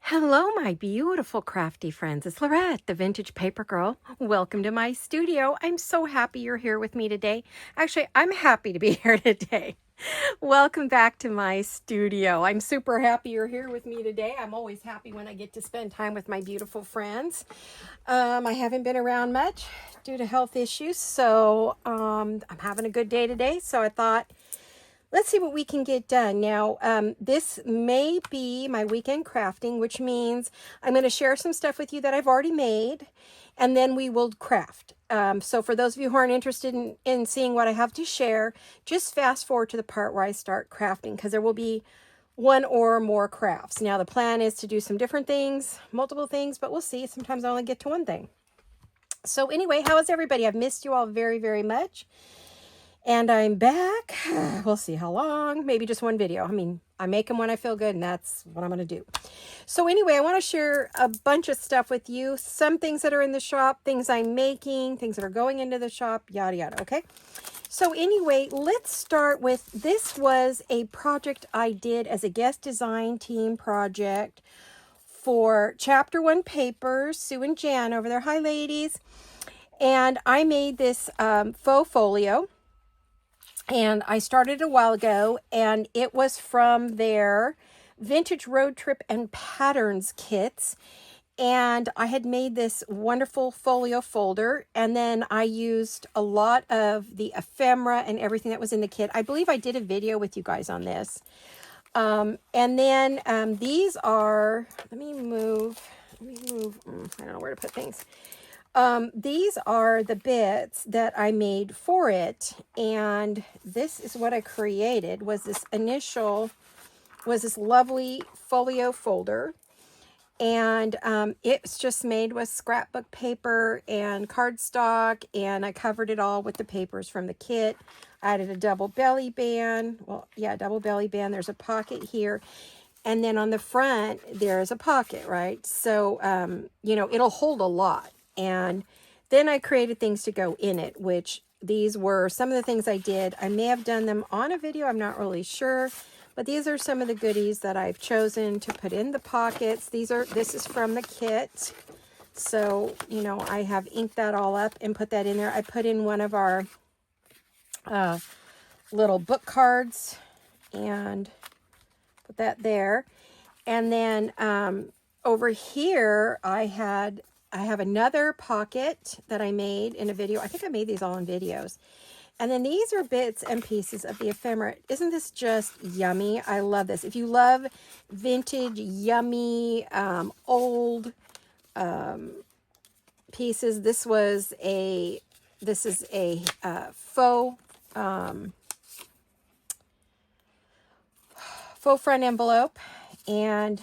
Hello, my beautiful crafty friends. It's Laurette, the Vintage Paper Girl. Welcome to my studio. I'm so happy you're here with me today. Actually, I'm happy to be here today. Welcome back to my studio. I'm super happy you're here with me today. I'm always happy when I get to spend time with my beautiful friends. I haven't been around much due to health issues, so I'm having a good day today. So I thought, let's see what we can get done. Now, this may be my weekend crafting, which means I'm going to share some stuff with you that I've already made, and then we will craft. So for those of you who aren't interested in seeing what I have to share, just fast forward to the part where I start crafting, because there will be one or more crafts. Now, the plan is to do some different things, multiple things, but we'll see. Sometimes I only get to one thing. So anyway, how is everybody? I've missed you all very, very much. And I'm back. We'll see how long. Maybe just one video. I mean, I make them when I feel good, and that's what I'm going to do. So anyway, I want to share a bunch of stuff with you. Some things that are in the shop, things I'm making, things that are going into the shop, yada, yada, okay? So anyway, let's start with, this was a project I did as a guest design team project for Chapter 1 Papers, Sue and Jan over there. Hi, ladies. And I made this faux folio. And I started a while ago, and it was from their Vintage Road Trip and Patterns kits. And I had made this wonderful folio folder, and then I used a lot of the ephemera and everything that was in the kit. I believe I did a video with you guys on this. And then these are, let me move, I don't know where to put things. These are the bits that I made for it, and this is what I created, was this lovely folio folder, and it's just made with scrapbook paper and cardstock, and I covered it all with the papers from the kit. I added a double belly band, double belly band, there's a pocket here, and then on the front, there's a pocket, right? So, it'll hold a lot. And then I created things to go in it, which these were some of the things I did. I may have done them on a video, I'm not really sure. But these are some of the goodies that I've chosen to put in the pockets. This is from the kit. So, I have inked that all up and put that in there. I put in one of our little book cards and put that there. And then over here, I have another pocket that I made in a video. I think I made these all in videos. And then these are bits and pieces of the ephemera. Isn't this just yummy? I love this. If you love vintage, yummy, old pieces, this is a faux front envelope, and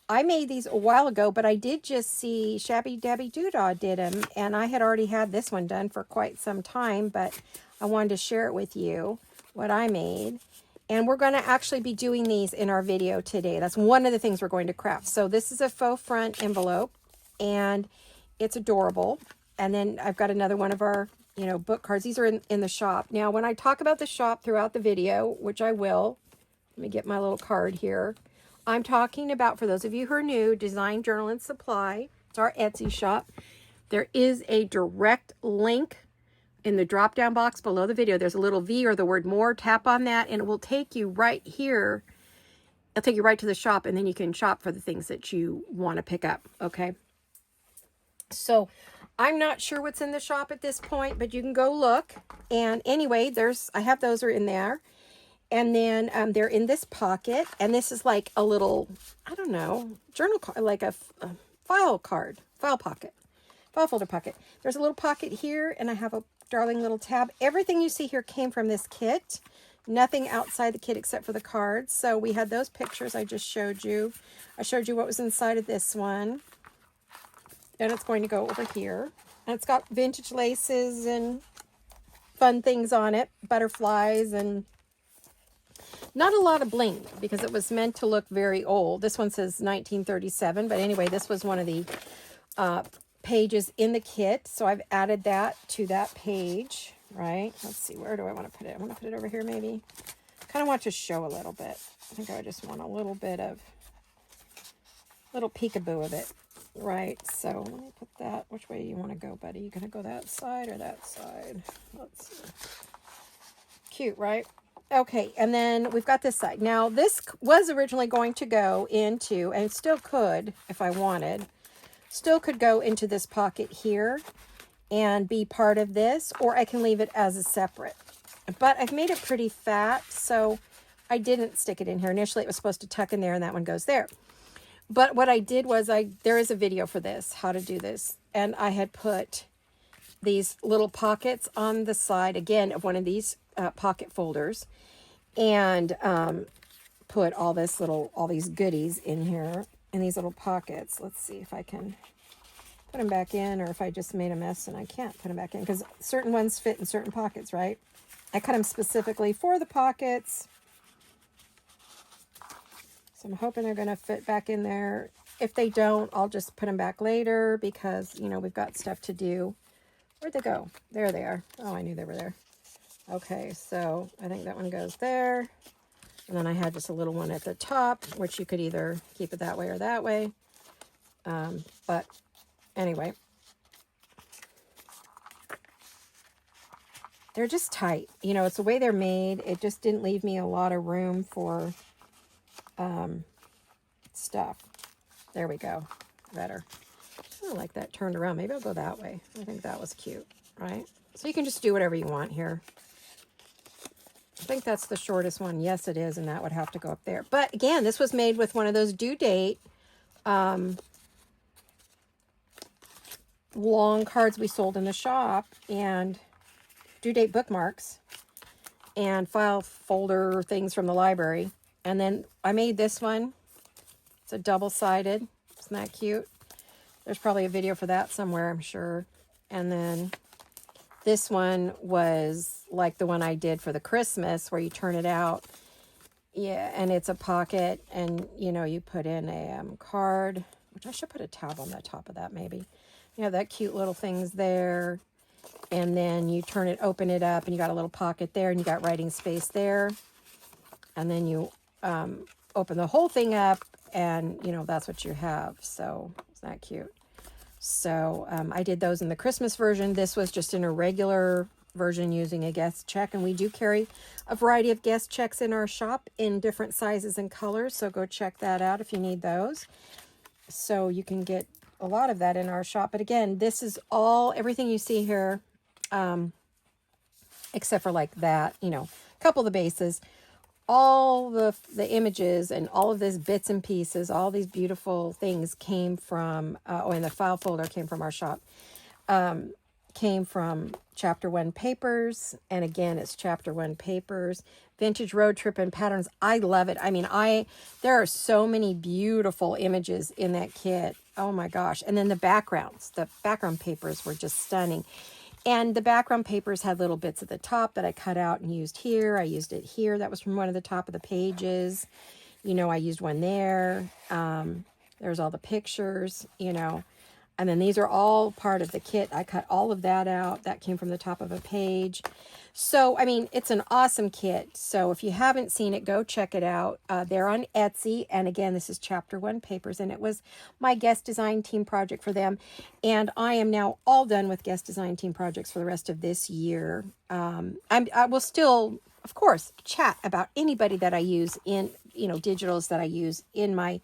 I made these a while ago, but I did just see Shabby Dabby Doodah did them, and I had already had this one done for quite some time, but I wanted to share it with you, what I made. And we're going to actually be doing these in our video today. That's one of the things we're going to craft. So this is a faux front envelope, and it's adorable. And then I've got another one of our, book cards. These are in the shop. Now, when I talk about the shop throughout the video, which I will, let me get my little card here. I'm talking about, for those of you who are new, Design Journal and Supply. It's our Etsy shop. There is a direct link in the drop-down box below the video. There's a little V or the word more. Tap on that, and it will take you right here. It'll take you right to the shop, and then you can shop for the things that you want to pick up, okay? So I'm not sure what's in the shop at this point, but you can go look. And anyway, I have those are in there. And then they're in this pocket, and this is like a little, I don't know, journal card, like a file pocket, file folder pocket. There's a little pocket here, and I have a darling little tab. Everything you see here came from this kit. Nothing outside the kit except for the cards. So we had those pictures I just showed you. I showed you what was inside of this one. And it's going to go over here. And it's got vintage laces and fun things on it, butterflies, and not a lot of bling because it was meant to look very old. This one says 1937, but anyway, this was one of the pages in the kit. So I've added that to that page, right? Let's see, where do I want to put it? I want to put it over here maybe. Kind of want to show a little bit. I think I just want a little bit of little peekaboo of it. Right, so let me put that. Which way do you want to go, buddy? You gonna go that side or that side? Let's see. Cute, right? Okay, and then we've got this side. Now, this was originally going to go into, and still could if I wanted, still could go into this pocket here and be part of this, or I can leave it as a separate. But I've made it pretty fat, so I didn't stick it in here. Initially, it was supposed to tuck in there, and that one goes there. But what I did was there is a video for this, how to do this. And I had put these little pockets on the side, again, of one of these pocket folders. And put all these goodies in here, in these little pockets. Let's see if I can put them back in, or if I just made a mess and I can't put them back in. Because certain ones fit in certain pockets, right? I cut them specifically for the pockets. So I'm hoping they're going to fit back in there. If they don't, I'll just put them back later because, you know, we've got stuff to do. Where'd they go? There they are. Oh, I knew they were there. Okay, so I think that one goes there. And then I had just a little one at the top, which you could either keep it that way or that way. But anyway. They're just tight. You know, it's the way they're made. It just didn't leave me a lot of room for stuff. There we go. Better. I like that turned around. Maybe I'll go that way. I think that was cute, right? So you can just do whatever you want here. I think that's the shortest one. Yes, it is, and that would have to go up there. But again, this was made with one of those due date long cards we sold in the shop, and due date bookmarks, and file folder things from the library. And then I made this one. It's a double-sided. Isn't that cute? There's probably a video for that somewhere, I'm sure. And then this one was like the one I did for the Christmas, where you turn it out. Yeah, and it's a pocket, and, you know, you put in a card, which I should put a tab on the top of that, maybe. You know, that cute little things there. And then you turn it, open it up, and you got a little pocket there, and you got writing space there. And then you open the whole thing up, and, you know, that's what you have. So, isn't that cute? So, I did those in the Christmas version. This was just in a regular version using a guest check. And we do carry a variety of guest checks in our shop in different sizes and colors. So, go check that out if you need those. So, you can get a lot of that in our shop. But again, this is everything you see here, except for like that, you know, a couple of the bases. All the images and all of these bits and pieces, all these beautiful things came from, and the file folder came from our shop, came from Chapter 1 Papers. And again, it's Chapter 1 Papers, Vintage Road Trip and Patterns. I love it. I mean, there are so many beautiful images in that kit. Oh my gosh. And then the background papers were just stunning. And the background papers had little bits at the top that I cut out and used here. I used it here. That was from one of the top of the pages. You know, I used one there. There's all the pictures, you know. And then these are all part of the kit. I cut all of that out. That came from the top of a page. So, I mean, it's an awesome kit. So if you haven't seen it, go check it out. They're on Etsy. And again, this is Chapter 1 Papers. And it was my guest design team project for them. And I am now all done with guest design team projects for the rest of this year. I will still, of course, chat about anybody that I use in, you know, digitals that I use in my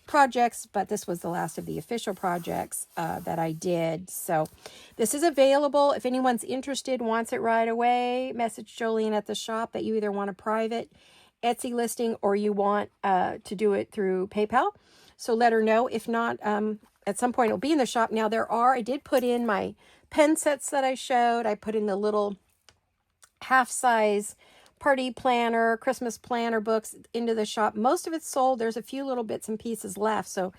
projects, but this was the last of the official projects that I did. So this is available. If anyone's interested, wants it right away, message Jolene at the shop that you either want a private Etsy listing or you want to do it through PayPal. So let her know. If not, at some point it'll be in the shop. Now I did put in my pen sets that I showed. I put in the little half-size party planner, Christmas planner books into the shop. Most of it's sold. There's a few little bits and pieces left, so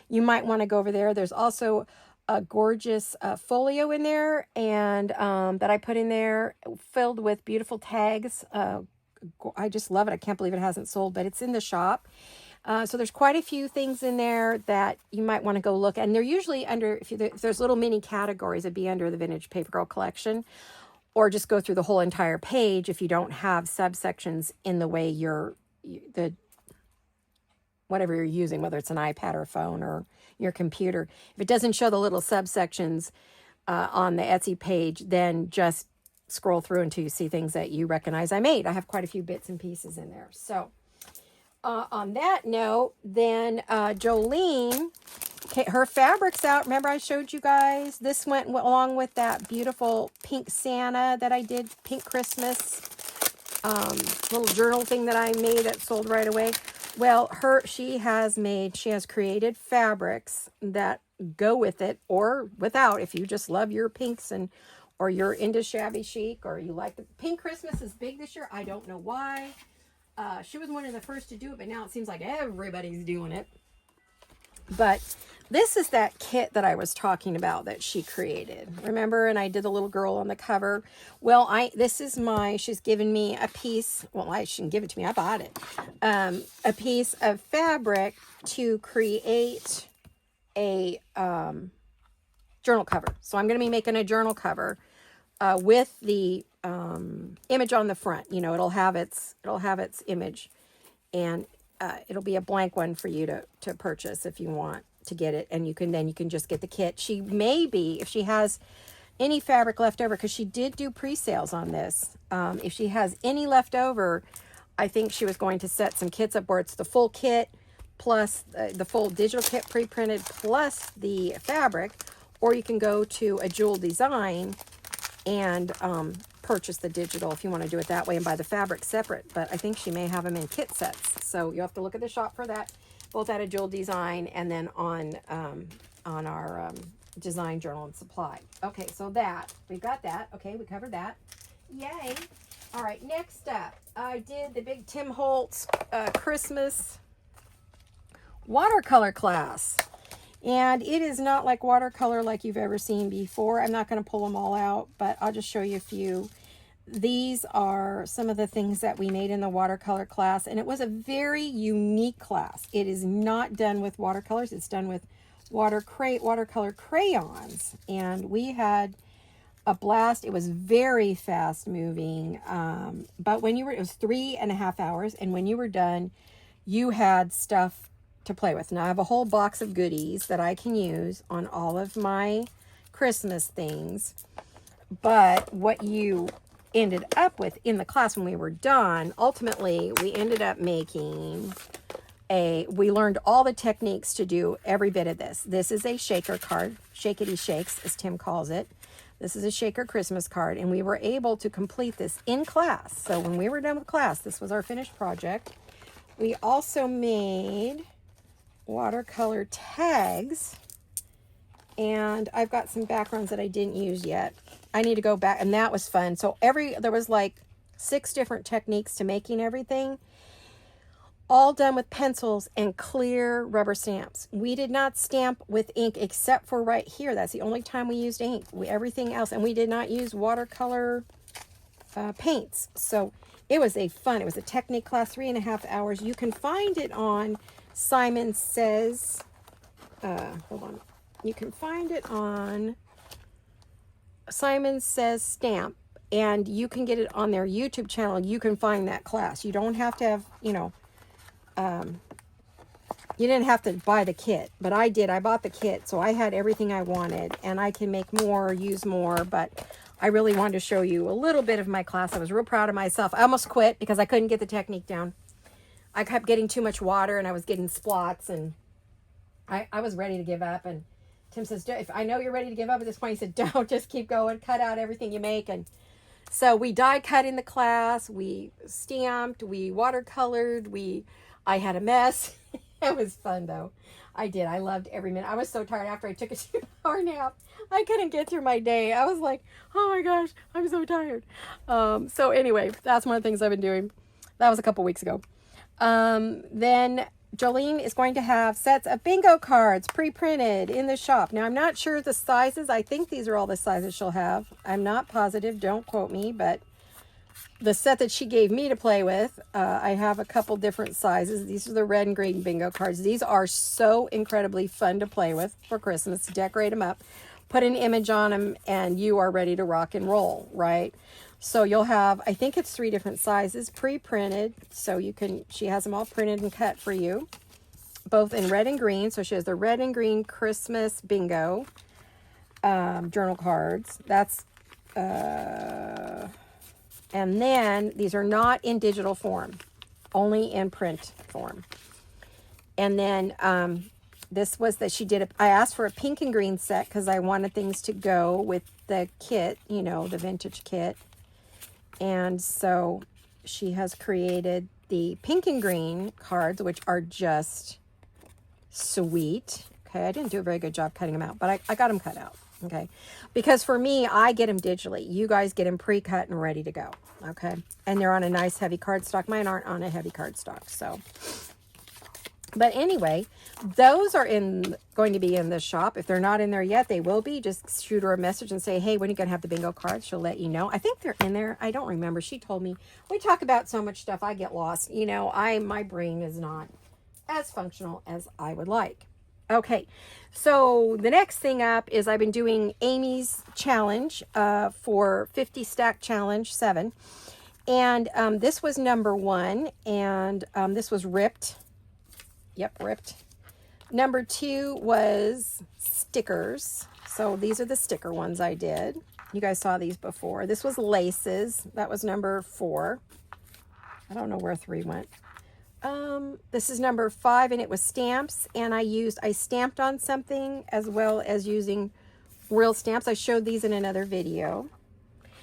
you might want to go over there. There's also a gorgeous folio in there, and that I put in there, filled with beautiful tags. I just love it. I can't believe it hasn't sold, but it's in the shop. So there's quite a few things in there that you might want to go look. And they're usually under, if there's little mini categories, it'd be under the Vintage Paper Girl collection. Or just go through the whole entire page if you don't have subsections in the way whatever you're using, whether it's an iPad or a phone or your computer. If it doesn't show the little subsections on the Etsy page, then just scroll through until you see things that you recognize I made. I have quite a few bits and pieces in there. So on that note, then Jolene, okay, her fabric's out. Remember I showed you guys? This went along with that beautiful pink Santa that I did, pink Christmas little journal thing that I made that sold right away. Well, she has created fabrics that go with it or without, if you just love your pinks or you're into shabby chic, or you like the pink Christmas is big this year. I don't know why. She was one of the first to do it, but now it seems like everybody's doing it. But this is that kit that I was talking about that she created. Remember? And I did the little girl on the cover. Well, she's given me a piece. Well, I shouldn't give it to me. I bought it. A piece of fabric to create a journal cover. So I'm going to be making a journal cover with the image on the front. You know, it'll have its image, and it'll be a blank one for you to purchase if you want to get it, and you can just get the kit. She may be, if she has any fabric left over, because she did do pre-sales on this, if she has any left over, I think she was going to set some kits up where it's the full kit plus the full digital kit pre-printed plus the fabric, or you can go to a Jewel Design and purchase the digital if you want to do it that way and buy the fabric separate. But I think she may have them in kit sets, so you have to look at the shop for that, both at a Jewel Design and then on our design journal and supply. Okay, so we've got that. Okay, we covered that. Yay. All right, next up, I did the big Tim Holtz Christmas watercolor class. And it is not like watercolor like you've ever seen before. I'm not going to pull them all out, but I'll just show you a few. These are some of the things that we made in the watercolor class, and it was a very unique class. It is not done with watercolors. It's done with watercolor crayons, and we had a blast. It was very fast moving, but it was 3.5 hours, and when you were done, you had stuff to play with. Now I have a whole box of goodies that I can use on all of my Christmas things, but what you ended up with in the class when we were done, ultimately we ended up making we learned all the techniques to do every bit of this. This is a shaker card, shakety shakes as Tim calls it. This is a shaker Christmas card, and we were able to complete this in class. So when we were done with class, this was our finished project. We also made watercolor tags, and I've got some backgrounds that I didn't use yet. I need to go back, and that was fun. So there was like 6 different techniques to making everything, all done with pencils and clear rubber stamps. We did not stamp with ink except for right here. That's the only time we used ink. Everything else, and we did not use watercolor paints. So it was a technique class, 3.5 hours. You can find it on Simon Says, hold on. You can find it on Simon Says Stamp, and you can get it on their YouTube channel. You can find that class. You don't have to have, you didn't have to buy the kit, but I did. I bought the kit, so I had everything I wanted, and I can make more, use more, but I really wanted to show you a little bit of my class. I was real proud of myself. I almost quit because I couldn't get the technique down. I kept getting too much water, and I was getting splots, and I was ready to give up. And Tim says, if I know you're ready to give up at this point, he said, don't, just keep going, cut out everything you make. And so we die cut in the class, we stamped, we watercolored, I had a mess. It was fun though. I did. I loved every minute. I was so tired after I took a 2-hour nap. I couldn't get through my day. I was like, oh my gosh, I'm so tired. So anyway, that's one of the things I've been doing. That was a couple weeks ago. Then Jolene is going to have sets of bingo cards pre-printed in the shop. Now, I'm not sure the sizes. I think these are all the sizes she'll have. I'm not positive. Don't quote me, but the set that she gave me to play with, I have a couple different sizes. These are the red and green bingo cards. These are so incredibly fun to play with for Christmas. Decorate them up, put an image on them, and you are ready to rock and roll, right? So you'll have, I think it's 3 different sizes pre-printed. So she has them all printed and cut for you. both in red and green. So she has the red and green Christmas bingo journal cards. That's, and then these are not in digital form, only in print form. And then this was that she did, I asked for a pink and green set because I wanted things to go with the kit, you know, the vintage kit. And so she has created the pink and green cards, which are just sweet. Okay, I didn't do a very good job cutting them out, but I got them cut out. Okay, because for me, I get them digitally. You guys get them pre-cut and ready to go. Okay, and they're on a nice heavy cardstock. Mine aren't on a heavy cardstock, so. But anyway, those are going to be in the shop. If they're not in there yet, they will be. Just shoot her a message and say, hey, when are you going to have the bingo cards? She'll let you know. I think they're in there. I don't remember. She told me. We talk about so much stuff, I get lost. You know, my brain is not as functional as I would like. Okay, so the next thing up is I've been doing Amy's challenge for 50 stack challenge 7. And this was number 1. And this was ripped. Yep, ripped. Number 2 was stickers. So these are the sticker ones I did. You guys saw these before. This was laces. That was number 4. I don't know where 3 went. This is number 5, and it was stamps. And I stamped on something as well as using real stamps. I showed these in another video.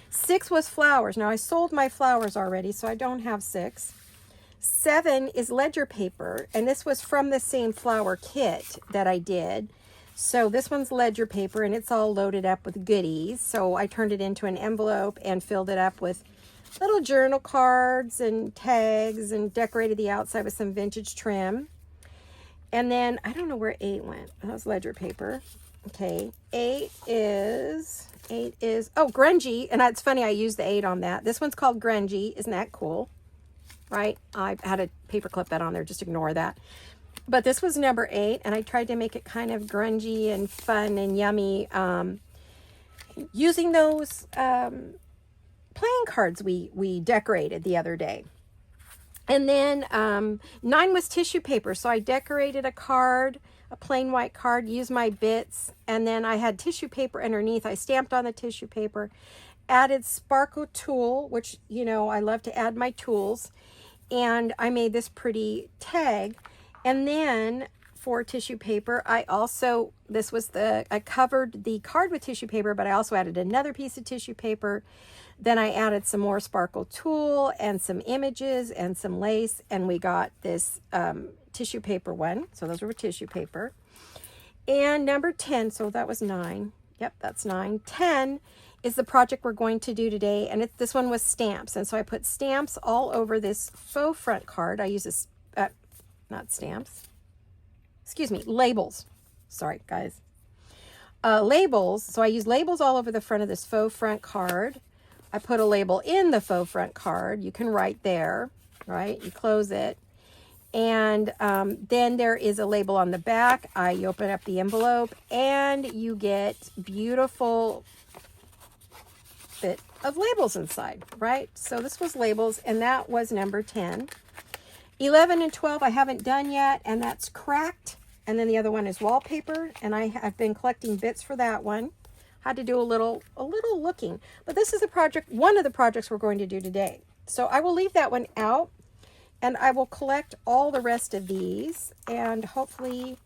6 was flowers. Now I sold my flowers already, so I don't have 6. 7 is ledger paper, and this was from the same flower kit that I did. So this one's ledger paper, and it's all loaded up with goodies. So I turned it into an envelope and filled it up with little journal cards and tags and decorated the outside with some vintage trim. And then, I don't know where 8 went. That was ledger paper. Okay, 8 is, oh, grungy. And it's funny, I used the 8 on that. This one's called grungy. Isn't that cool? Right? I had a paper clip that on there, just ignore that. But this was number 8, and I tried to make it kind of grungy and fun and yummy, using those playing cards we decorated the other day. And then 9 was tissue paper, so I decorated a card, a plain white card, used my bits, and then I had tissue paper underneath. I stamped on the tissue paper, added sparkle tool, which, you know, I love to add my tools. And I made this pretty tag. And then for tissue paper, I covered the card with tissue paper, but I also added another piece of tissue paper. Then I added some more sparkle tulle and some images and some lace. And we got this tissue paper one. So those were tissue paper. And number 10, so that was 9. Yep, that's 9. 10 is the project we're going to do today, and this one was stamps. And so I put stamps all over this faux front card. I use this, not stamps, excuse me, labels. Sorry, guys. Labels, so I use labels all over the front of this faux front card. I put a label in the faux front card. You can write there, right? You close it. And then there is a label on the back. You open up the envelope, and you get beautiful bit of labels inside, right? So this was labels, and that was number 10. 11 and 12 I haven't done yet, and that's cracked. And then the other one is wallpaper, and I've been collecting bits for that one. Had to do a little looking, but this is the project, one of the projects we're going to do today. So I will leave that one out, and I will collect all the rest of these and hopefully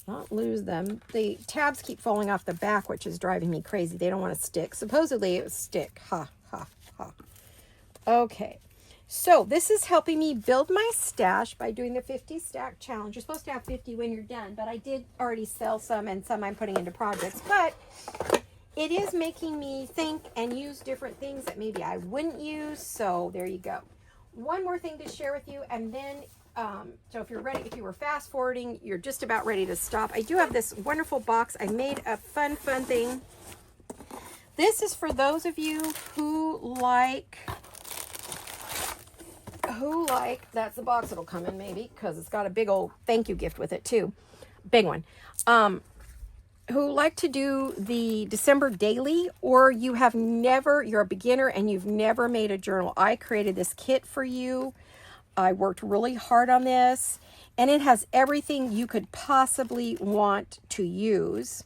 not lose them. The tabs keep falling off the back, which is driving me crazy. They don't want to stick. Supposedly it would stick. Ha, ha, ha. Okay. So this is helping me build my stash by doing the 50 stack challenge. You're supposed to have 50 when you're done, but I did already sell some, and some I'm putting into projects. But it is making me think and use different things that maybe I wouldn't use. So there you go. One more thing to share with you, and then so if you're ready, if you were fast forwarding, you're just about ready to stop. I do have this wonderful box. I made a fun thing. This is for those of you who like, that's the box it'll come in maybe, because it's got a big old thank you gift with it too. Big one. Who like to do the December daily, or you're a beginner and you've never made a journal. I created this kit for you. I worked really hard on this, And it has everything you could possibly want to use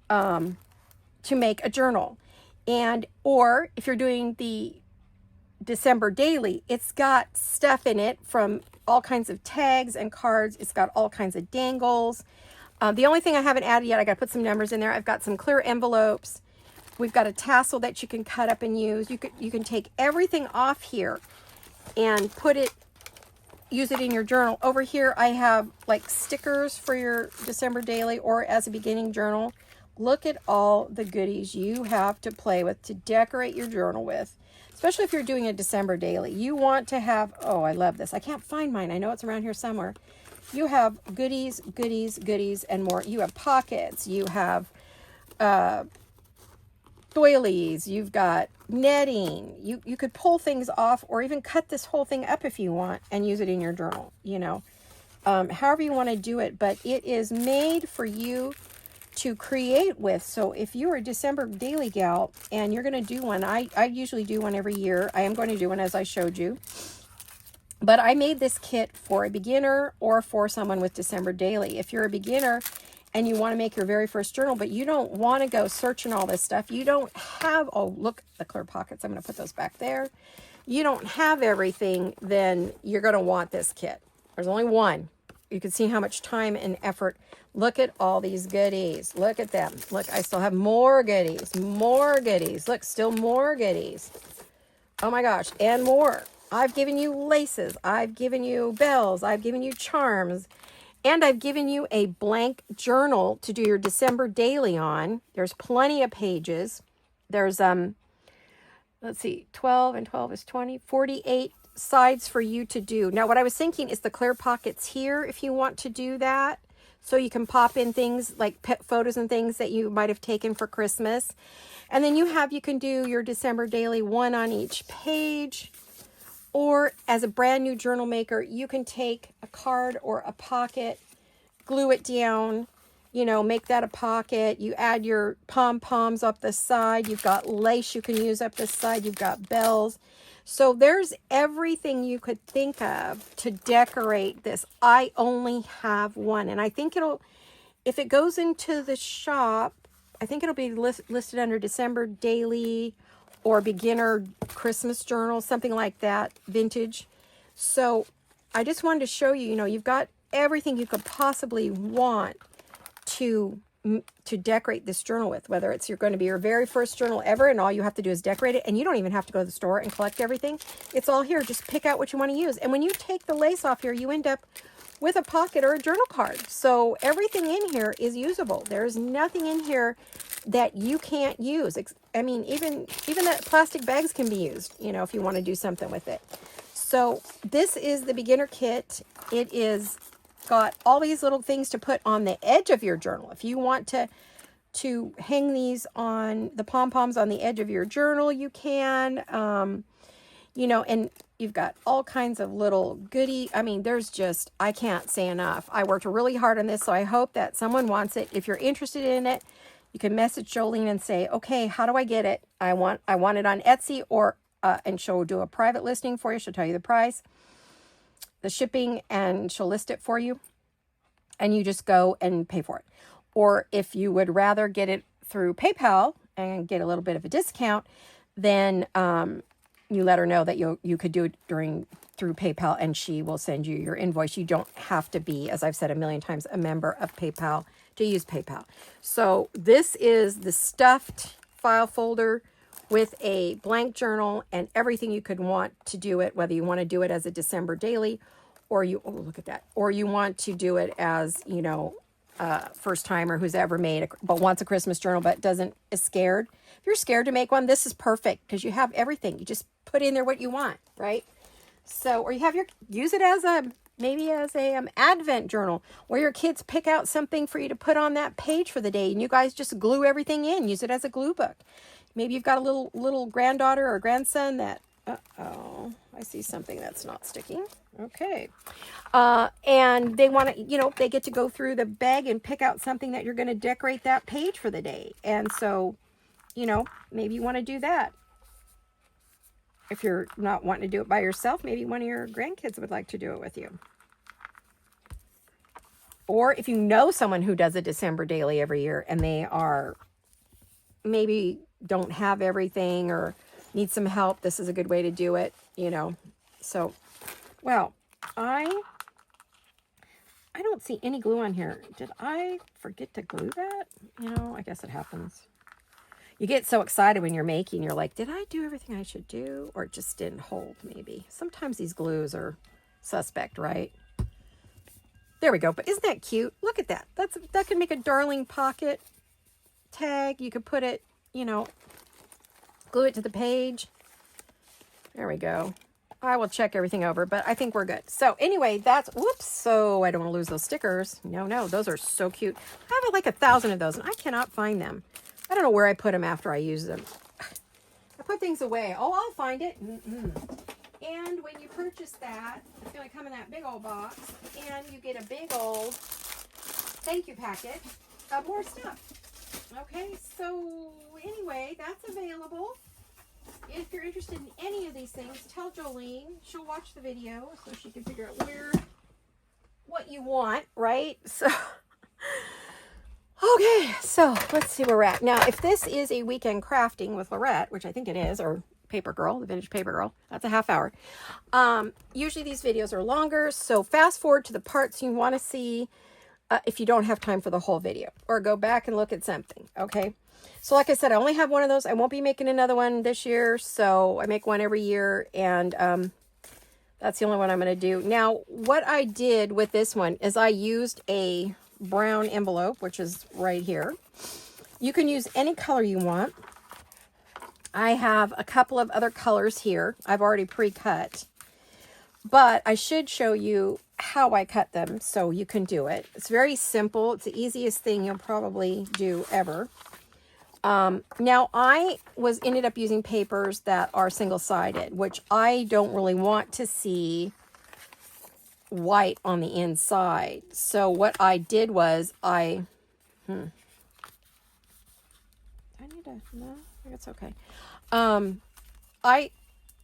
to make a journal. And, or if you're doing the December daily, it's got stuff in it from all kinds of tags and cards. It's got all kinds of dangles. The only thing I haven't added yet, I got to put some numbers in there. I've got some clear envelopes. We've got a tassel that you can cut up and use. You can take everything off here and use it in your journal. Over here, I have like stickers for your December daily or as a beginning journal. Look at all the goodies you have to play with, to decorate your journal with, especially if you're doing a December daily. You want to have, oh, I love this. I can't find mine. I know it's around here somewhere. You have goodies, goodies, goodies, and more. You have pockets. You have doilies. You've got netting. You could pull things off or even cut this whole thing up if you want and use it in your journal, you know. However you want to do it, but it is made for you to create with. So if you're a December daily gal and you're going to do one, I usually do one every year. I am going to do one as I showed you. But I made this kit for a beginner or for someone with December daily. If you're a beginner and you want to make your very first journal, but you don't want to go searching all this stuff, you don't have, oh, look, the clear pockets. I'm going to put those back there. You don't have everything, then you're going to want this kit. There's only one. You can see how much time and effort. Look at all these goodies. Look at them. Look, I still have more goodies. More goodies. Look, still more goodies. Oh my gosh, and more. I've given you laces. I've given you bells. I've given you charms. And I've given you a blank journal to do your December daily on. There's plenty of pages. There's, let's see, 12 and 12 is 20, 48 sides for you to do. Now, what I was thinking is the clear pockets here, if you want to do that. So you can pop in things like pet photos and things that you might have taken for Christmas. And then you can do your December daily, one on each page. Or as a brand new journal maker, you can take a card or a pocket, glue it down, you know, make that a pocket. You add your pom-poms up the side. You've got lace you can use up the side. You've got bells. So there's everything you could think of to decorate this. I only have one. And I think if it goes into the shop, I think it'll be listed under December daily or beginner Christmas journal, something like that, vintage. So I just wanted to show you, you've got everything you could possibly want to decorate this journal with, whether it's going to be your very first journal ever and all you have to do is decorate it, and you don't even have to go to the store and collect everything. It's all here. Just pick out what you want to use. And when you take the lace off here, you end up with a pocket or a journal card. So everything in here is usable. There's nothing in here that you can't use. I mean, even that plastic bags can be used, if you want to do something with it. So this is the beginner kit. It is got all these little things to put on the edge of your journal. If you want to hang these on the pom-poms on the edge of your journal, you can, and you've got all kinds of little goodie. I mean, I can't say enough. I worked really hard on this, so I hope that someone wants it. If you're interested in it, you can message Jolene and say, okay, how do I get it? I want it on Etsy, or and she'll do a private listing for you. She'll tell you the price, the shipping, and she'll list it for you. And you just go and pay for it. Or if you would rather get it through PayPal and get a little bit of a discount, then you let her know that you could do it through PayPal, and she will send you your invoice. You don't have to be, as I've said a million times, a member of PayPal to use PayPal. So this is the stuffed file folder with a blank journal and everything you could want to do it, whether you want to do it as a December daily, or look at that, or you want to do it as, first timer who's ever made but wants a Christmas journal but is scared. If you're scared to make one, this is perfect because you have everything. You just put in there what you want, right? So, or use it as maybe as a advent journal where your kids pick out something for you to put on that page for the day, and you guys just glue everything in. Use it as a glue book. Maybe you've got a little granddaughter or grandson that, I see something that's not sticking. Okay. And they want to, they get to go through the bag and pick out something that you're going to decorate that page for the day. And so, maybe you want to do that. If you're not wanting to do it by yourself, maybe one of your grandkids would like to do it with you. Or if you know someone who does a December daily every year and they are maybe don't have everything or need some help, this is a good way to do it, you know. So, well, I don't see any glue on here. Did I forget to glue that? You know, I guess it happens. You get so excited when you're making, you're like, did I do everything I should do? Or it just didn't hold, maybe. Sometimes these glues are suspect, right? There we go. But isn't that cute? Look at that. That could make a darling pocket tag. You could put it, you know, glue it to the page. There we go. I will check everything over, but I think we're good. So anyway, whoops. So I don't want to lose those stickers. No, those are so cute. I have like 1,000 of those and I cannot find them. I don't know where I put them after I use them. I put things away. Oh, I'll find it. And when you purchase that, it's going to come in that big old box, and you get a big old thank you packet of more stuff. Okay, so anyway, that's available. If you're interested in any of these things, tell Jolene. She'll watch the video so she can figure out what you want, right? So... Okay, so let's see where we're at. Now, if this is a weekend crafting with Laurette, which I think it is, or Paper Girl, the Vintage Paper Girl, that's a half hour. Usually these videos are longer, so fast forward to the parts you want to see if you don't have time for the whole video, or go back and look at something, okay? So like I said, I only have one of those. I won't be making another one this year, so I make one every year, and that's the only one I'm going to do. Now, what I did with this one is I used a brown envelope, which is right here. You can use any color you want. I have a couple of other colors here I've already pre-cut, but I should show you how I cut them so you can do it. It's very simple. It's the easiest thing you'll probably do ever. Now I ended up using papers that are single-sided, which I don't really want to see white on the inside. So what I did was I think it's okay. I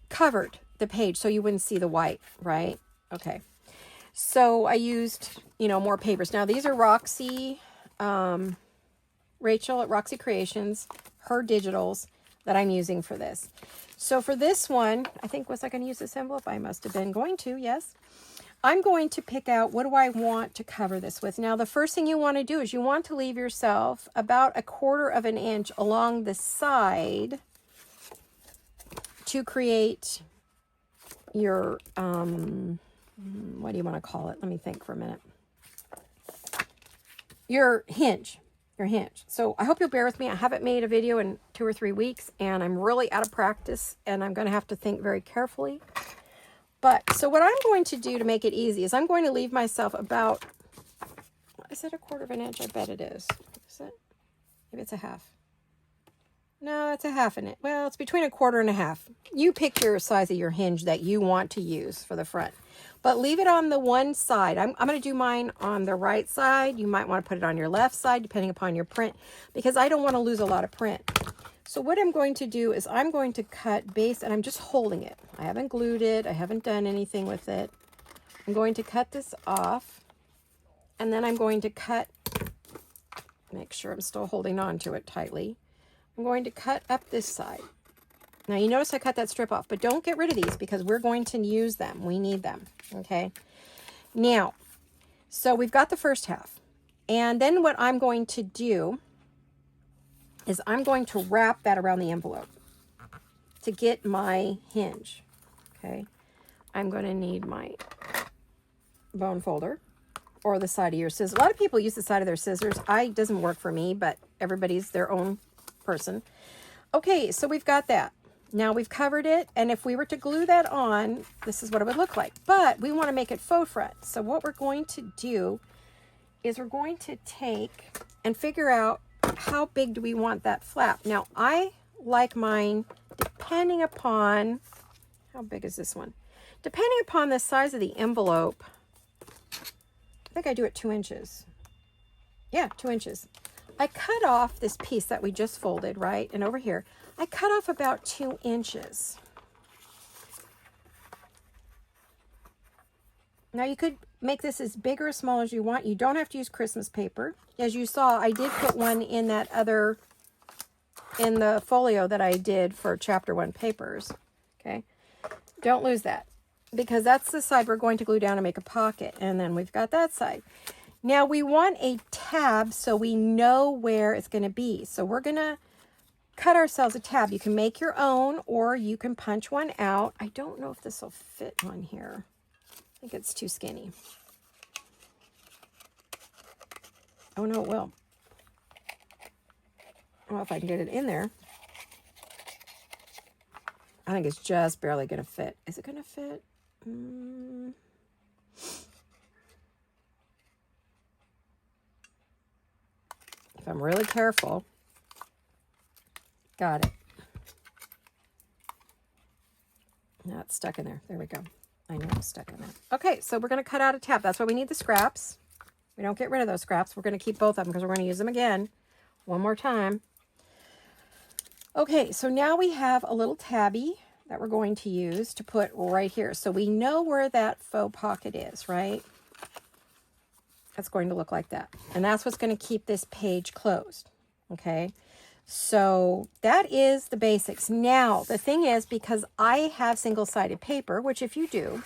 covered the page so you wouldn't see the white, right? Okay. So I used, more papers. Now these are Roxy, Rachel at Roxy Creations, her digitals that I'm using for this. So for this one, I think, was I going to use this envelope? I must have been going to, yes. I'm going to pick out, what do I want to cover this with? Now, the first thing you want to do is you want to leave yourself about 1/4 of an inch along the side to create your, what do you want to call it? Let me think for a minute. Your hinge. So I hope you'll bear with me. I haven't made a video in 2 or 3 weeks, and I'm really out of practice, and I'm going to have to think very carefully. But, so what I'm going to do to make it easy is I'm going to leave myself about, is it 1/4 of an inch? I bet it is. Is it? Maybe it's a half. No, it's a half an inch. Well, it's between 1/4 and a half. You pick your size of your hinge that you want to use for the front. But leave it on the one side. I'm going to do mine on the right side. You might want to put it on your left side, depending upon your print, because I don't want to lose a lot of print. So what I'm going to do is I'm going to cut base, and I'm just holding it. I haven't glued it. I haven't done anything with it. I'm going to cut this off, and then I'm going to cut, make sure I'm still holding on to it tightly. I'm going to cut up this side. Now, you notice I cut that strip off, but don't get rid of these because we're going to use them. We need them, okay? Now, so we've got the first half. And then what I'm going to do is I'm going to wrap that around the envelope to get my hinge, okay? I'm going to need my bone folder or the side of your scissors. A lot of people use the side of their scissors. It doesn't work for me, but everybody's their own person. Okay, so we've got that. Now we've covered it, and if we were to glue that on, this is what it would look like. But we want to make it faux front. So what we're going to do is we're going to take and figure out how big do we want that flap. Now I like mine depending upon, how big is this one? Depending upon the size of the envelope, I think I do it 2 inches. Yeah, 2 inches. I cut off this piece that we just folded, right? And over here, I cut off about 2 inches. Now you could make this as big or as small as you want. You don't have to use Christmas paper. As you saw, I did put one in that other, in the folio that I did for chapter 1 papers. Okay. Don't lose that, because that's the side we're going to glue down and make a pocket. And then we've got that side. Now we want a tab so we know where it's going to be. So we're going to cut ourselves a tab. You can make your own, or you can punch one out. I don't know if this will fit on here. I think it's too skinny. Oh no, it will. I don't know if I can get it in there. I think it's just barely going to fit. Is it going to fit? If I'm really careful. Got it. Now it's stuck in there. There we go. I know it's stuck in there. Okay, so we're going to cut out a tab. That's why we need the scraps. We don't get rid of those scraps. We're going to keep both of them because we're going to use them again one more time. Okay, so now we have a little tabby that we're going to use to put right here. So we know where that faux pocket is, right? That's going to look like that. And that's what's going to keep this page closed. Okay, so that is the basics. Now, the thing is, because I have single-sided paper, which if you do,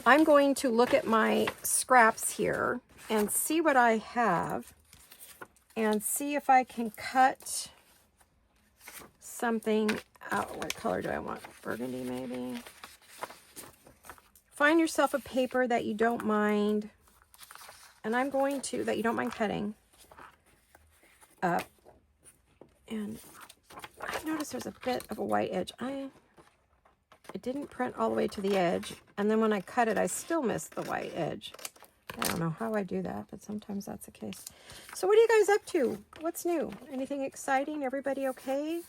I'm going to look at my scraps here and see what I have and see if I can cut something out. What color do I want? Burgundy, maybe? Find yourself a paper that you don't mind, and I'm going to, that you don't mind cutting up. And I noticed there's a bit of a white edge. It didn't print all the way to the edge, and then when I cut it, I still missed the white edge. I don't know how I do that, but sometimes that's the case. So what are you guys up to? What's new? Anything exciting? Everybody okay?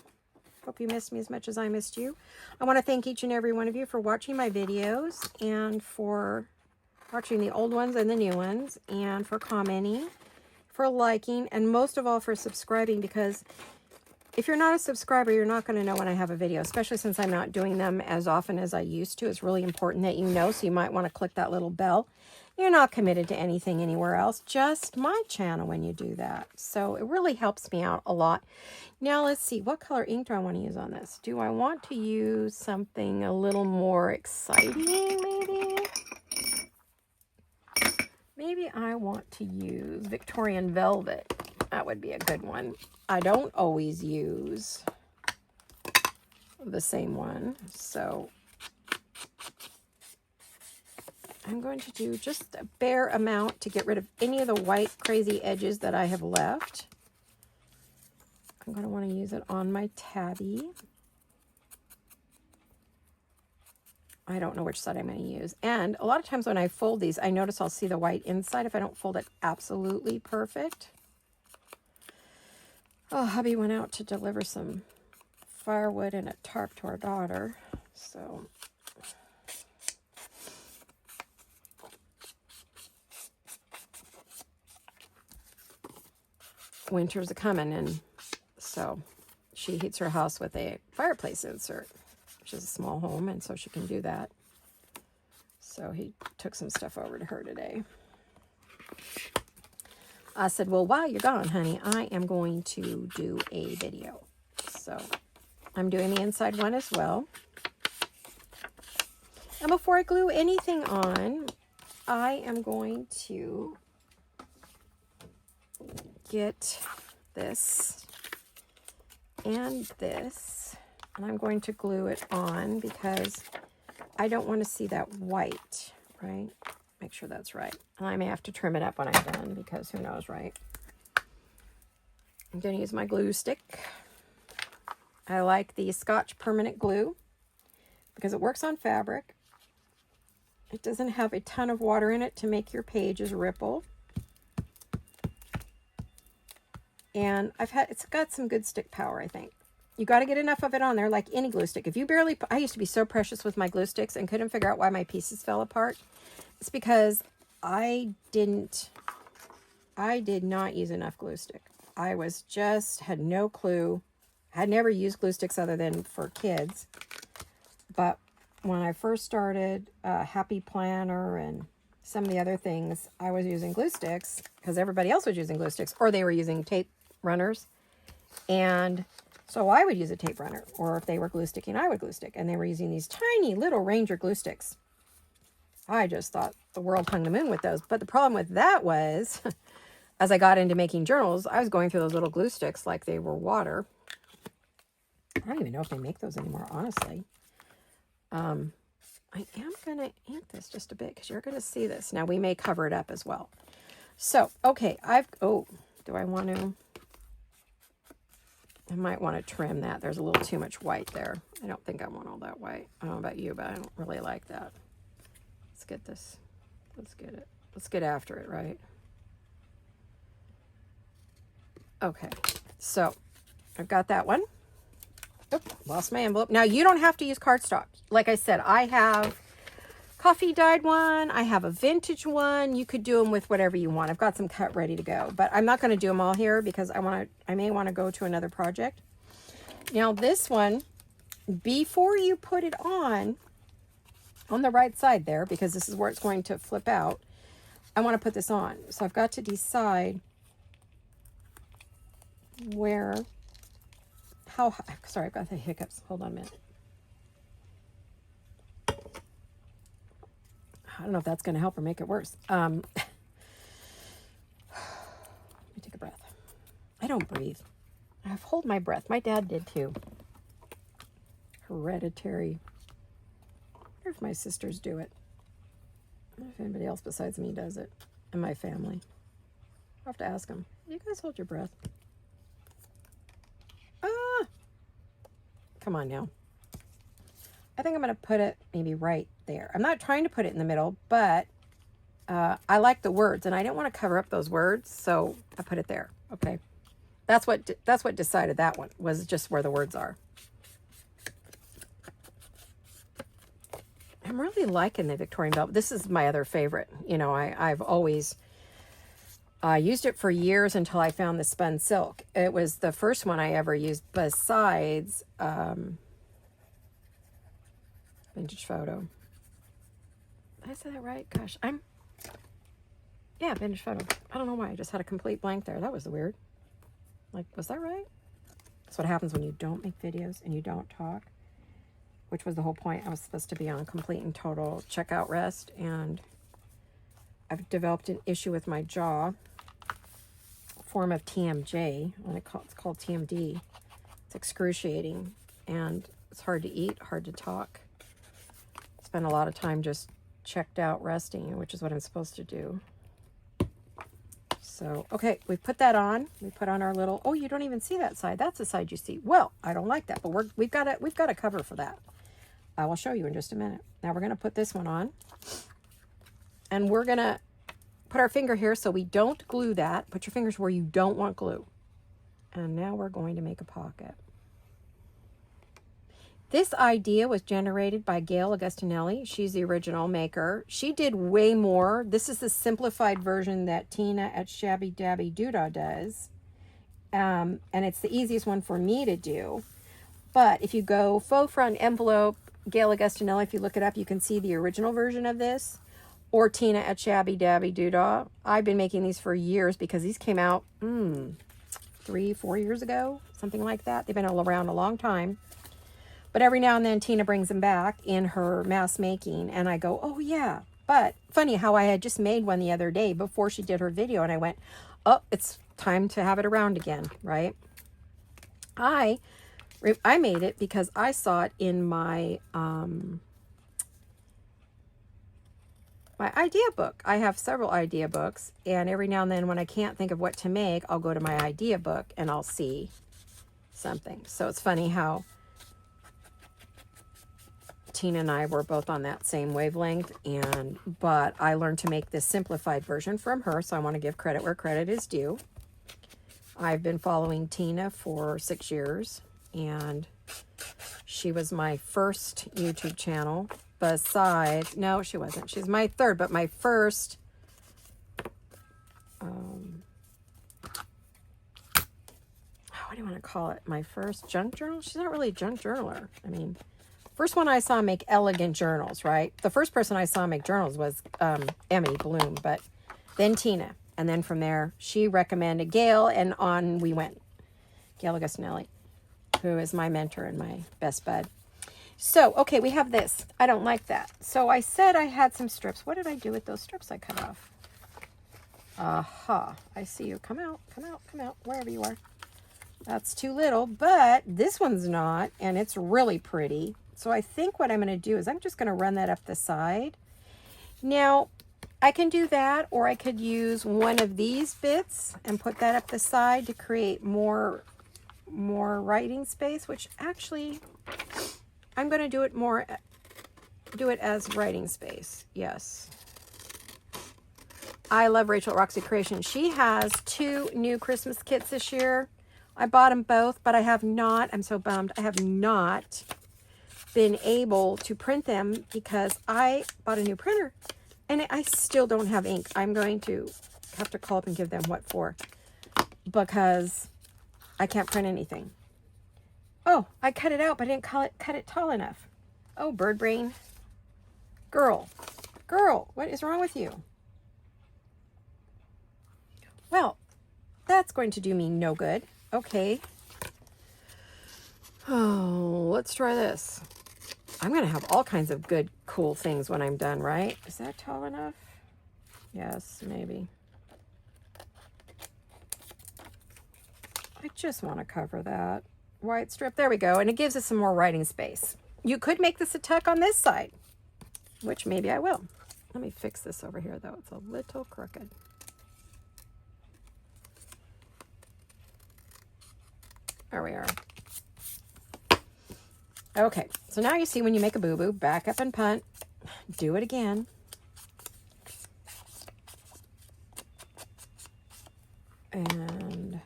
Hope you missed me as much as I missed you. I want to thank each and every one of you for watching my videos, and for watching the old ones and the new ones, and for commenting, for liking, and most of all for subscribing, because if you're not a subscriber, you're not going to know when I have a video, especially since I'm not doing them as often as I used to. It's really important that you know, so you might want to click that little bell. You're not committed to anything anywhere else, just my channel when you do that. So it really helps me out a lot. Now let's see, what color ink do I want to use on this? Do I want to use something a little more exciting, maybe? Maybe I want to use Victorian Velvet. That would be a good one. I don't always use the same one, so I'm going to do just a bare amount to get rid of any of the white crazy edges that I have left. I'm going to want to use it on my tabby. I don't know which side I'm going to use. And a lot of times when I fold these, I notice I'll see the white inside if I don't fold it absolutely perfect. Oh, hubby went out to deliver some firewood and a tarp to our daughter. So winter's a-coming, and so she heats her house with a fireplace insert, which is a small home, and so she can do that. So he took some stuff over to her today. I said, well, while you're gone, honey, I am going to do a video. So I'm doing the inside one as well. And before I glue anything on, I am going to get this and this, and I'm going to glue it on because I don't want to see that white, right? Make sure that's right. And I may have to trim it up when I'm done because who knows, right? I'm going to use my glue stick. I like the Scotch permanent glue because it works on fabric. It doesn't have a ton of water in it to make your pages ripple. And it's got some good stick power, I think. You got to get enough of it on there, like any glue stick. If you barely, I used to be so precious with my glue sticks and couldn't figure out why my pieces fell apart. It's because I did not use enough glue stick. I had no clue. I had never used glue sticks other than for kids. But when I first started Happy Planner and some of the other things, I was using glue sticks because everybody else was using glue sticks, or they were using tape runners. And so I would use a tape runner, or if they were glue sticking, I would glue stick. And they were using these tiny little Ranger glue sticks. I just thought the world hung the moon with those. But the problem with that was, as I got into making journals, I was going through those little glue sticks like they were water. I don't even know if they make those anymore, honestly. I am going to ink this just a bit because you're going to see this. Now, we may cover it up as well. So, okay, do I want to? I might want to trim that. There's a little too much white there. I don't think I want all that white. I don't know about you, but I don't really like that. Let's get this. Let's get it. Let's get after it, right? Okay, so I've got that one. Oop, lost my envelope. Now, you don't have to use cardstock. Like I said, I have coffee dyed one. I have a vintage one. You could do them with whatever you want. I've got some cut ready to go, but I'm not going to do them all here because I may want to go to another project. Now, this one, before you put it on the right side there, because this is where it's going to flip out, I want to put this on. So I've got to decide sorry, I've got the hiccups. Hold on a minute. I don't know if that's going to help or make it worse. Let me take a breath. I don't breathe. I hold my breath. My dad did too. Hereditary. I wonder if my sisters do it. I don't know if anybody else besides me does it in my family. I'll have to ask them. You guys hold your breath. Come on now. I think I'm going to put it maybe right there. I'm not trying to put it in the middle, but I like the words, and I didn't want to cover up those words, so I put it there. Okay, that's what decided that one, was just where the words are. I'm really liking the Victorian velvet. This is my other favorite. You know, I've always used it for years until I found the spun silk. It was the first one I ever used besides Vintage Photo. Did I say that right? Gosh, yeah, Vintage Photo. I don't know why. I just had a complete blank there. That was weird. Like, was that right? That's what happens when you don't make videos and you don't talk, which was the whole point. I was supposed to be on complete and total checkout rest, and I've developed an issue with my jaw, form of TMJ. It's called TMD. It's excruciating, and it's hard to eat, hard to talk. Spend a lot of time just checked out resting, which is what I'm supposed to do. So, okay, we put that on. We put on our little, oh, you don't even see that side. That's the side you see. Well, I don't like that, but we've got a cover for that. I will show you in just a minute. Now we're going to put this one on, and we're going to put our finger here so we don't glue that. Put your fingers where you don't want glue. And now we're going to make a pocket. This idea was generated by Gail Augustinelli. She's the original maker. She did way more. This is the simplified version that Tina at Shabby Dabby Doodah does. And it's the easiest one for me to do. But if you go faux front envelope, Gail Augustinelli, if you look it up, you can see the original version of this. Or Tina at Shabby Dabby Doodah. I've been making these for years because these came out 3-4 years ago, something like that. They've been around a long time. But every now and then Tina brings them back in her mass making, and I go, oh yeah. But funny how I had just made one the other day before she did her video, and I went, oh, it's time to have it around again, right? I made it because I saw it in my my idea book. I have several idea books, and every now and then when I can't think of what to make, I'll go to my idea book and I'll see something. So it's funny how Tina and I were both on that same wavelength, but I learned to make this simplified version from her, so I want to give credit where credit is due. I've been following Tina for 6 years, and she was my first YouTube channel. Besides, no, she wasn't. She's my third, but my first, what do you want to call it? My first junk journal? She's not really a junk journaler. I mean, First one I saw make elegant journals, right? The first person I saw make journals was Emmy Bloom, but then Tina. And then from there, she recommended Gail, and on we went. Gail Augustinelli, who is my mentor and my best bud. So, okay, we have this. I don't like that. So I said I had some strips. What did I do with those strips I cut off? Aha, I see you. Come out, come out, come out, wherever you are. That's too little, but this one's not, and it's really pretty. So I think what I'm going to do is I'm just going to run that up the side. Now, I can do that, or I could use one of these bits and put that up the side to create more writing space, which actually I'm going to do it as writing space. Yes. I love Rachel Roxy Creation. She has 2 new Christmas kits this year. I bought them both, but I have not, I'm so bummed, I have not been able to print them because I bought a new printer and I still don't have ink. I'm going to have to call up and give them what for, because I can't print anything. Oh, I cut it out, but I didn't cut it tall enough. Oh, bird brain. Girl, what is wrong with you? Well, that's going to do me no good. Okay. Oh, let's try this. I'm going to have all kinds of good, cool things when I'm done, right? Is that tall enough? Yes, maybe. I just want to cover that white strip. There we go. And it gives us some more writing space. You could make this a tuck on this side, which maybe I will. Let me fix this over here, though. It's a little crooked. There we are. Okay, so now you see when you make a boo-boo, back up and punt. Do it again. And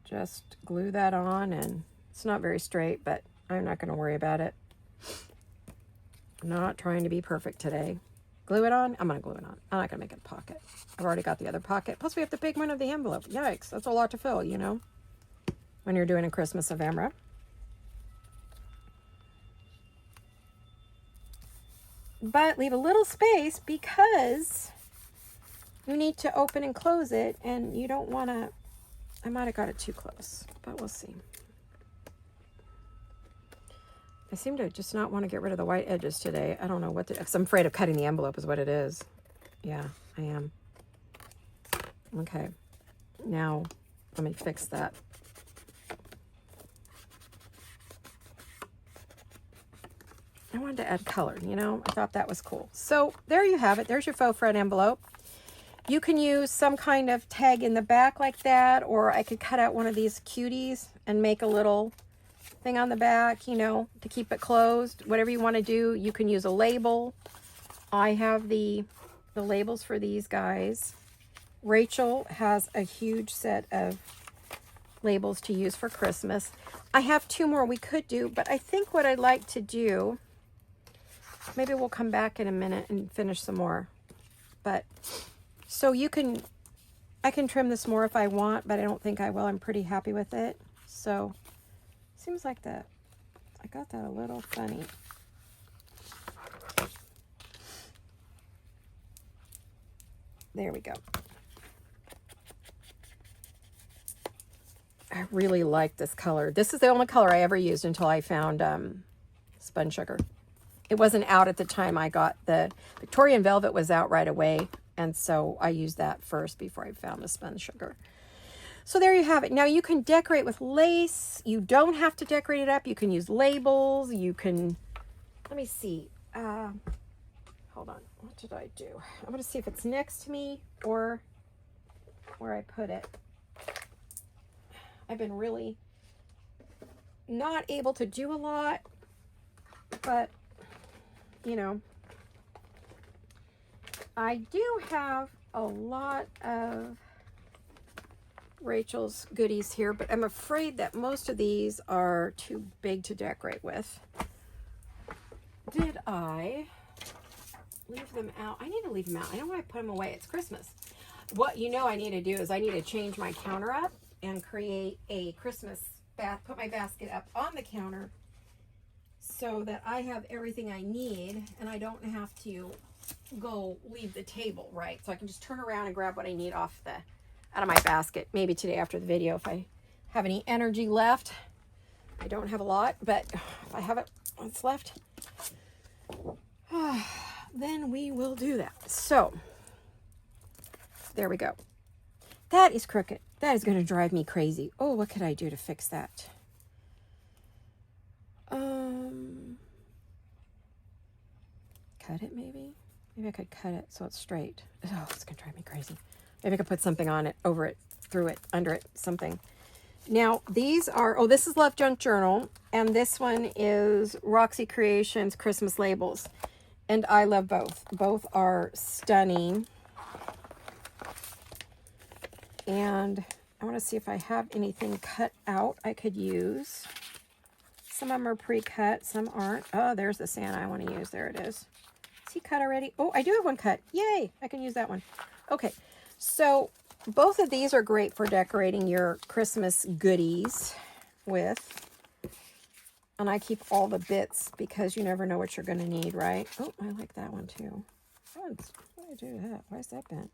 just glue that on, and it's not very straight, but I'm not going to worry about it. I'm not trying to be perfect today. Glue it on? I'm going to glue it on. I'm not going to make it a pocket. I've already got the other pocket. Plus we have the big one of the envelope. Yikes, that's a lot to fill, you know, when you're doing a Christmas ephemera. But leave a little space because you need to open and close it, and you don't want to, I might have got it too close, but we'll see. I seem to just not want to get rid of the white edges today. I don't know what to, because I'm afraid of cutting the envelope is what it is. Yeah, I am. Okay, now let me fix that. I wanted to add color, you know, I thought that was cool. So there you have it. There's your faux front envelope. You can use some kind of tag in the back like that, or I could cut out one of these cuties and make a little thing on the back, you know, to keep it closed. Whatever you want to do, you can use a label. I have the labels for these guys. Rachel has a huge set of labels to use for Christmas. I have 2 more we could do, but I think what I'd like to do, maybe we'll come back in a minute and finish some more. But so I can trim this more if I want, but I don't think I will. I'm pretty happy with it. So seems like I got that a little funny. There we go. I really like this color. This is the only color I ever used until I found spun sugar. It wasn't out at the time I got the Victorian Velvet was out right away. And so I used that first before I found the spun sugar. So there you have it. Now you can decorate with lace. You don't have to decorate it up. You can use labels. You can, let me see. Hold on. What did I do? I'm going to see if it's next to me or where I put it. I've been really not able to do a lot, but you know, I do have a lot of Rachel's goodies here, but I'm afraid that most of these are too big to decorate with. Did I leave them out? I need to leave them out. I don't want to put them away. It's Christmas. What you know I need to do is I need to change my counter up and create a Christmas put my basket up on the counter so that I have everything I need and I don't have to go leave the table, right? So I can just turn around and grab what I need out of my basket. Maybe today after the video if I have any energy left. I don't have a lot, but if I have what's left, then we will do that. So there we go. That is crooked. That is going to drive me crazy. Oh, what could I do to fix that? Cut it maybe? Maybe I could cut it so it's straight. Oh, it's going to drive me crazy. Maybe I could put something on it, over it, through it, under it, something. Now, these are, oh, this is Lagchand Journal, and this one is Roxy Creations Christmas Labels. And I love both. Both are stunning. And I want to see if I have anything cut out I could use. Some of them are pre-cut, some aren't. Oh, there's the Santa I want to use. There it is. Is he cut already? Oh, I do have one cut. Yay! I can use that one. Okay, so both of these are great for decorating your Christmas goodies with. And I keep all the bits because you never know what you're going to need, right? Oh, I like that one too. Why did I do that? Why is that bent?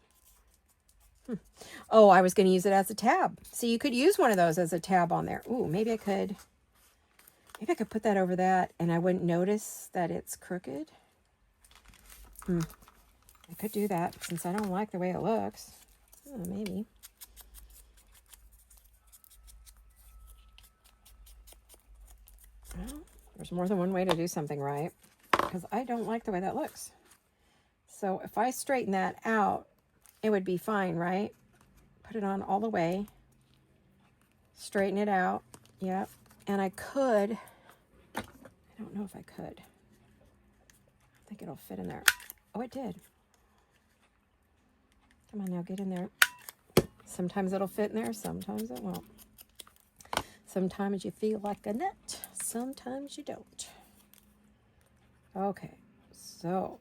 Oh, I was going to use it as a tab. See, you could use one of those as a tab on there. Ooh, maybe I could put that over that and I wouldn't notice that it's crooked. I could do that since I don't like the way it looks. Oh, maybe. Well, there's more than one way to do something right because I don't like the way that looks. So if I straighten that out, it would be fine, right? Put it on all the way. Straighten it out. Yep. And I could, I don't know if I could. I think it'll fit in there. Oh, it did. Come on now, get in there. Sometimes it'll fit in there, sometimes it won't. Sometimes you feel like a nut, sometimes you don't. Okay, so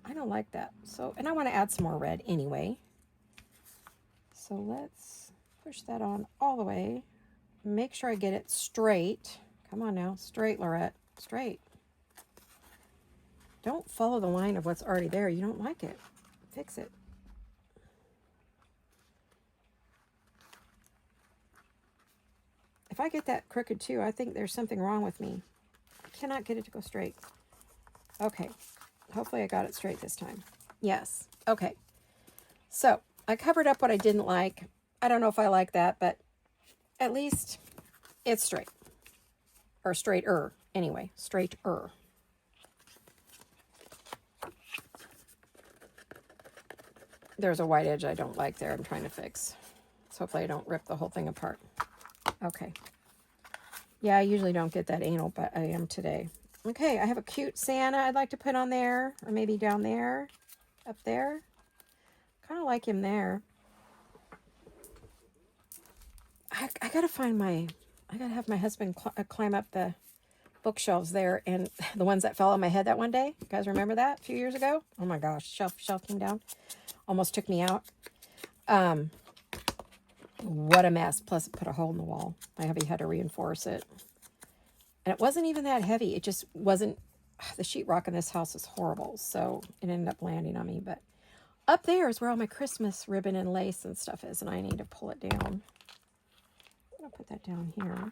I don't like that. So, and I want to add some more red anyway. So let's push that on all the way. Make sure I get it straight. Come on now, straight, Laurette, straight. Don't follow the line of what's already there. You don't like it. Fix it. If I get that crooked too, I think there's something wrong with me. I cannot get it to go straight. Okay. Hopefully I got it straight this time. Yes. Okay. So I covered up what I didn't like. I don't know if I like that, but at least it's straight. Or straighter. Anyway, straighter. There's a white edge I don't like there I'm trying to fix. So hopefully I don't rip the whole thing apart. Okay. Yeah, I usually don't get that anal, but I am today. Okay, I have a cute Santa I'd like to put on there. Or maybe down there. Up there. Kind of like him there. I gotta find I gotta have my husband climb up the bookshelves there, and the ones that fell on my head that one day. You guys remember that a few years ago? Oh my gosh, shelf came down. Almost took me out. What a mess. Plus it put a hole in the wall. My hubby had to reinforce it. And it wasn't even that heavy. It just wasn't, the sheetrock in this house is horrible. So it ended up landing on me. But up there is where all my Christmas ribbon and lace and stuff is. And I need to pull it down. I'm going to put that down here.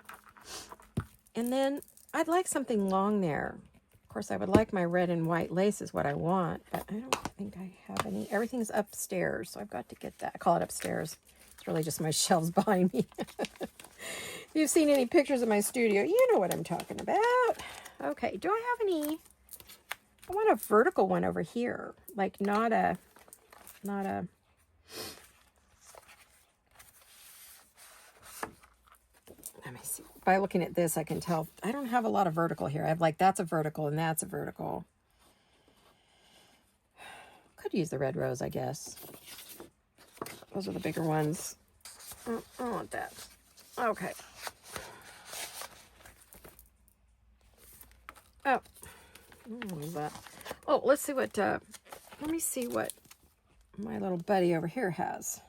And then I'd like something long there. Of course, I would like my red and white lace is what I want. But I don't think I have any. Everything's upstairs. So I've got to get that. I call it upstairs. It's really just my shelves behind me. If you've seen any pictures of my studio, you know what I'm talking about. Okay, do I have any? I want a vertical one over here. Like not a, let me see. By looking at this, I can tell I don't have a lot of vertical here. I have like, that's a vertical and that's a vertical. Could use the red rose, I guess. Those are the bigger ones. I don't want that. Okay. Oh, what was that? Oh, let's see what, let me see what my little buddy over here has.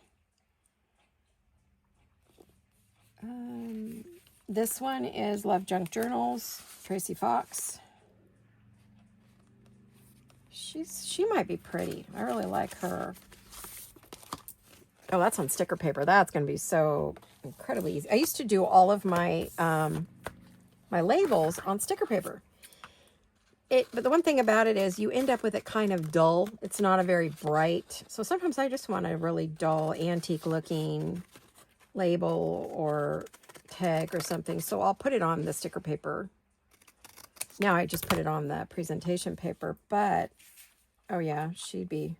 This one is Love Junk Journals, Tracy Fox. She might be pretty. I really like her. Oh, that's on sticker paper. That's going to be so incredibly easy. I used to do all of my my labels on sticker paper. But the one thing about it is you end up with it kind of dull. It's not a very bright. So sometimes I just want a really dull, antique looking label or tag or something. So I'll put it on the sticker paper. Now I just put it on the presentation paper, but oh yeah, she'd be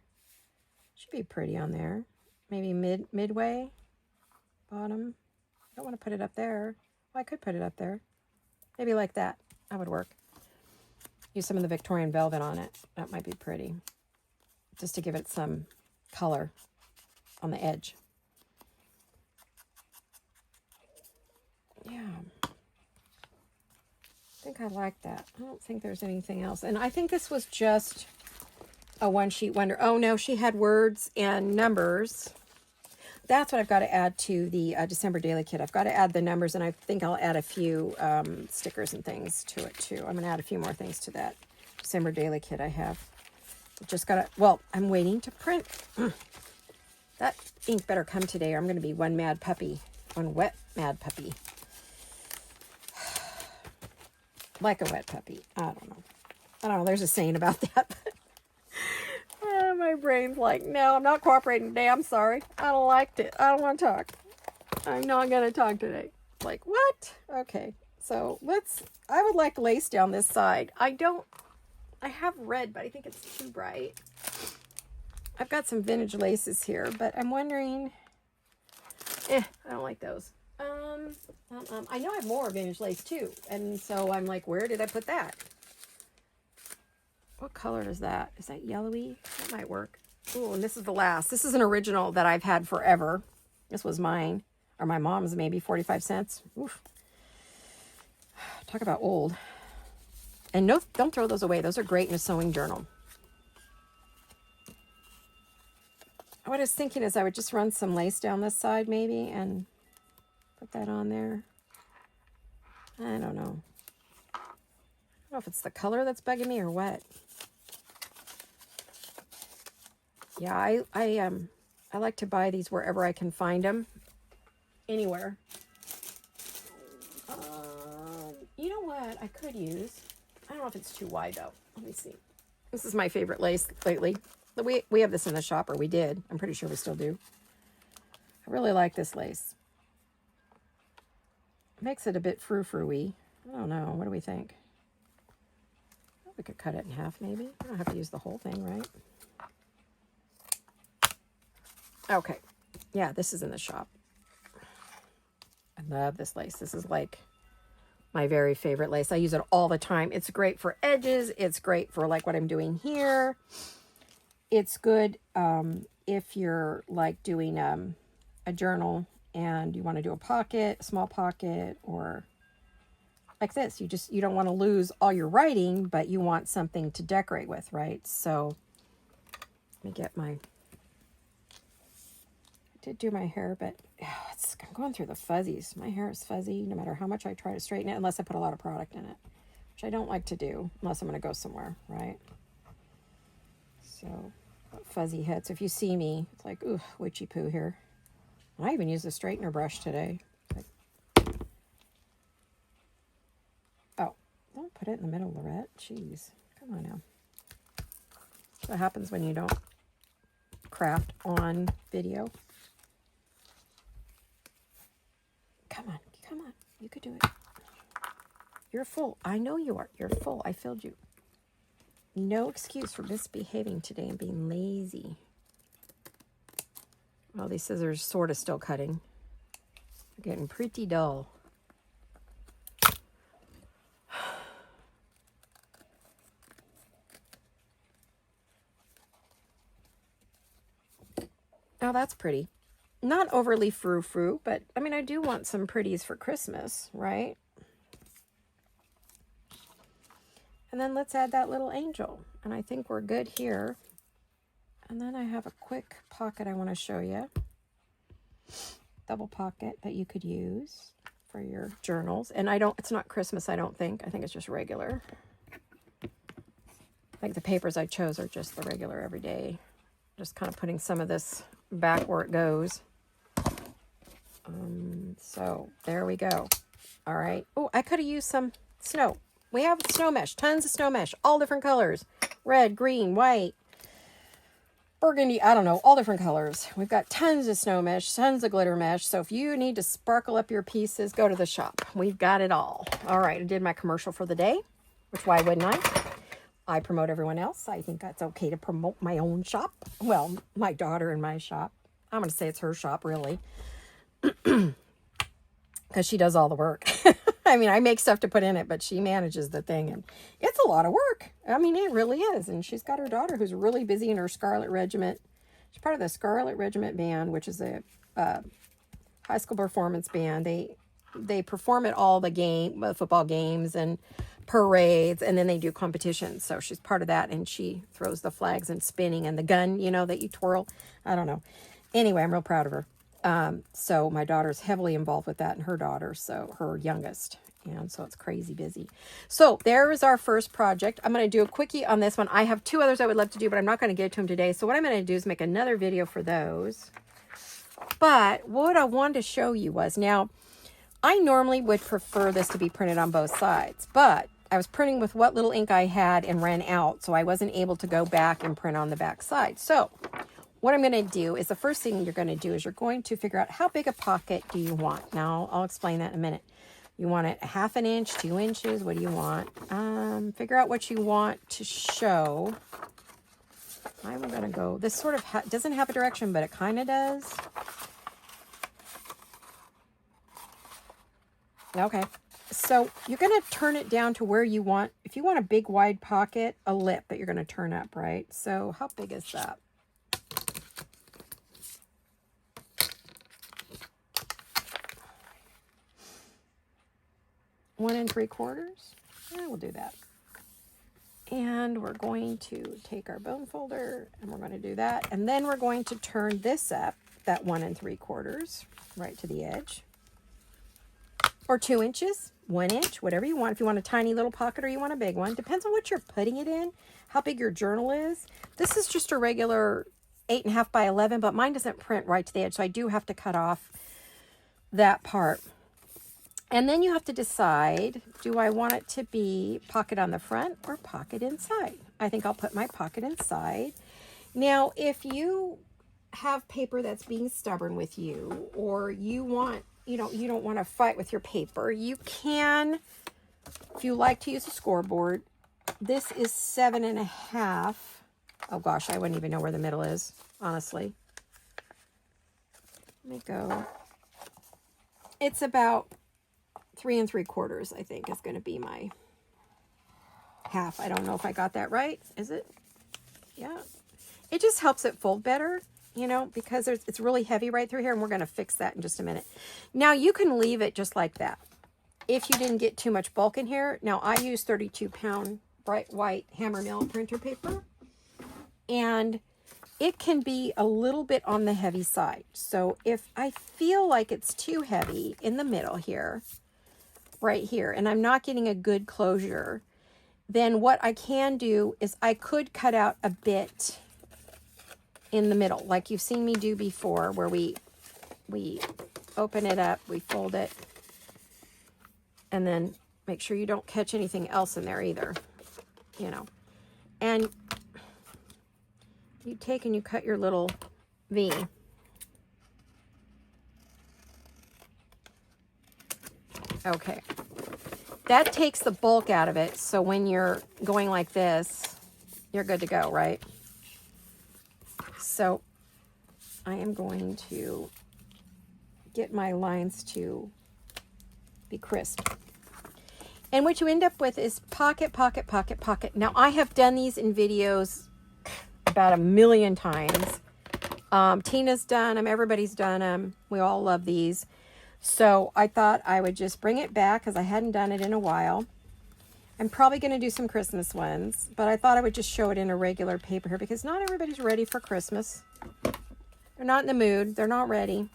pretty on there. Maybe midway, bottom. I don't want to put it up there. Well, I could put it up there. Maybe like that. That would work. Use some of the Victorian velvet on it. That might be pretty. Just to give it some color on the edge. Yeah. I think I like that. I don't think there's anything else. And I think this was just a one-sheet wonder. Oh, no, she had words and numbers. That's what I've got to add to the December Daily Kit. I've got to add the numbers, and I think I'll add a few stickers and things to it, too. I'm going to add a few more things to that December Daily Kit I have. Just got to, well, I'm waiting to print. That ink better come today, or I'm going to be one mad puppy. One wet mad puppy. Like a wet puppy. I don't know. There's a saying about that. My brain's like, no, I'm not cooperating today. I'm sorry. I don't like it. I don't want to talk. I'm not going to talk today. Like, what? Okay. So I would like lace down this side. I have red, but I think it's too bright. I've got some vintage laces here, but I'm wondering, I don't like those. I know I have more vintage lace too. And so I'm like, where did I put that? What color is that? Is that yellowy? That might work. Oh, and this is the last. This is an original that I've had forever. This was mine, or my mom's, maybe 45 cents. Oof. Talk about old. And no, don't throw those away. Those are great in a sewing journal. What I was thinking is I would just run some lace down this side maybe and put that on there. I don't know. I don't know if it's the color that's bugging me or what. Yeah, I like to buy these wherever I can find them. Anywhere. You know what I could use? I don't know if it's too wide though. Let me see. This is my favorite lace lately. We have this in the shop, or we did. I'm pretty sure we still do. I really like this lace. Makes it a bit frou-frou-y. I don't know. What do we think? We could cut it in half maybe. I don't have to use the whole thing, right? Okay. Yeah, this is in the shop. I love this lace. This is like my very favorite lace. I use it all the time. It's great for edges. It's great for like what I'm doing here. It's good if you're like doing a journal and you want to do a pocket, a small pocket, or like this. You don't want to lose all your writing, but you want something to decorate with, right? So let me get my... I did do my hair, but I'm going through the fuzzies. My hair is fuzzy no matter how much I try to straighten it, unless I put a lot of product in it, which I don't like to do unless I'm going to go somewhere, right? So, fuzzy head. So if you see me, it's like, ooh, witchy poo here. I even used a straightener brush today. Like, oh, don't put it in the middle, Laurette. Jeez, come on now. That's what happens when you don't craft on video. Come on. You could do it. You're full. I know you are. You're full. I filled you. No excuse for misbehaving today and being lazy. Well, these scissors sort of still cutting. They're getting pretty dull. Oh, that's pretty. Not overly frou-frou, but I mean, I do want some pretties for Christmas, right? And then let's add that little angel. And I think we're good here. And then I have a quick pocket I want to show you. Double pocket that you could use. for your journals. And it's not Christmas, I don't think. I think it's just regular. I think the papers I chose are just the regular everyday. Just kind of putting some of this back where it goes. So there we go. All right. Oh, I could have used some snow. We have snow mesh, tons of snow mesh, all different colors. Red, green, white, burgundy, I don't know, all different colors. We've got tons of snow mesh, tons of glitter mesh. So if you need to sparkle up your pieces, go to the shop. We've got it all. All right, I did my commercial for the day, which why wouldn't I? I promote everyone else. I think that's okay to promote my own shop. Well, my daughter and my shop. I'm going to say it's her shop, really. Because she does all the work. I mean, I make stuff to put in it, but she manages the thing, and it's a lot of work. I mean, it really is. And she's got her daughter who's really busy in her Scarlet Regiment. She's part of the Scarlet Regiment band, which is a high school performance band. They perform at all the football games and parades, and then they do competitions. So she's part of that, and she throws the flags and spinning and the gun, that you twirl. I don't know. Anyway, I'm real proud of her. So my daughter's heavily involved with that, and her daughter, so her youngest. And so it's crazy busy. So there is our first project. I'm going to do a quickie on this one. I have 2 others I would love to do, but I'm not going to get to them today. So what I'm going to do is make another video for those. But what I wanted to show you was, now, I normally would prefer this to be printed on both sides, but I was printing with what little ink I had and ran out, so I wasn't able to go back and print on the back side. So what I'm going to do is, the first thing you're going to do is you're going to figure out how big a pocket do you want. Now, I'll explain that in a minute. You want it 1/2 inch, 2 inches? What do you want? Figure out what you want to show. I'm going to go, this sort of doesn't have a direction, but it kind of does. Okay. So you're going to turn it down to where you want. If you want a big wide pocket, a lip that you're going to turn up, right? So how big is that? One and 3/4. Yeah, we'll do that. And we're going to take our bone folder, and we're going to do that. And then we're going to turn this up, that 1 3/4, right to the edge. Or 2 inches, 1 inch, whatever you want. If you want a tiny little pocket or you want a big one. Depends on what you're putting it in, how big your journal is. This is just a regular 8.5 by 11, but mine doesn't print right to the edge, so I do have to cut off that part. And then you have to decide, do I want it to be pocket on the front or pocket inside? I think I'll put my pocket inside. Now, if you have paper that's being stubborn with you, or you want, you don't want to fight with your paper, you can, if you like to use a scoreboard, this is 7.5. Oh gosh, I wouldn't even know where the middle is, honestly. Let me go. It's about 3 3/4, I think, is going to be my half. I don't know if I got that right. Is it? Yeah. It just helps it fold better, because it's really heavy right through here, and we're going to fix that in just a minute. Now, you can leave it just like that if you didn't get too much bulk in here. Now, I use 32-pound bright white hammer-mill printer paper, and it can be a little bit on the heavy side. So if I feel like it's too heavy in the middle here, right here, and I'm not getting a good closure, then what I can do is I could cut out a bit in the middle, like you've seen me do before, where we open it up, we fold it, and then make sure you don't catch anything else in there either, and you take and you cut your little V. Okay, that takes the bulk out of it, so when you're going like this, you're good to go, right? So I am going to get my lines to be crisp. And what you end up with is pocket, pocket, pocket, pocket. Now, I have done these in videos about 1,000,000 times. Tina's done them. Everybody's done them. We all love these. So I thought I would just bring it back because I hadn't done it in a while. I'm probably going to do some Christmas ones, but I thought I would just show it in a regular paper here because not everybody's ready for Christmas. They're not in the mood. They're not ready.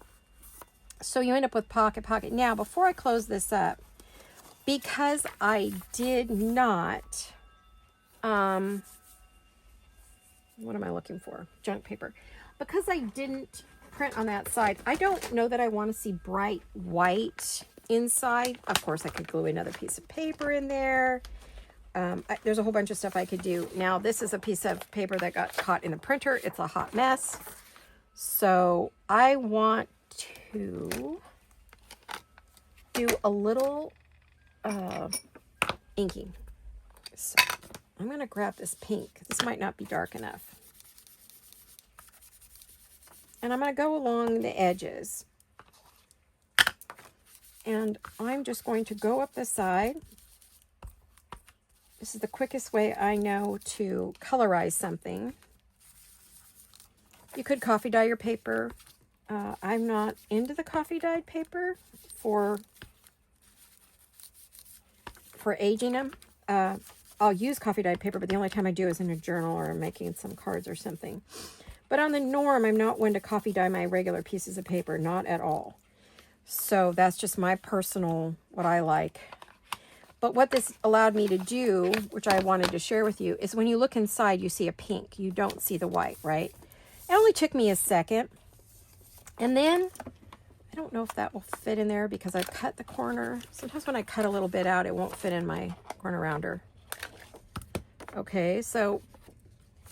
So you end up with pocket. Now, before I close this up, because I did not, what am I looking for? Junk paper. Because I didn't print on that side, I don't know that I want to see bright white inside. Of course, I could glue another piece of paper in there. There's a whole bunch of stuff I could do. Now, this is a piece of paper that got caught in the printer. It's a hot mess. So I want to do a little inking. So I'm going to grab this pink. This might not be dark enough. And I'm going to go along the edges. And I'm just going to go up the side. This is the quickest way I know to colorize something. You could coffee dye your paper. I'm not into the coffee dyed paper for aging them. I'll use coffee dyed paper, but the only time I do is in a journal or making some cards or something. But on the norm, I'm not one to coffee dye my regular pieces of paper, not at all. So that's just my personal, what I like. But what this allowed me to do, which I wanted to share with you, is when you look inside, you see a pink. You don't see the white, right? It only took me a second. And then, I don't know if that will fit in there because I cut the corner. Sometimes when I cut a little bit out, it won't fit in my corner rounder. Okay, so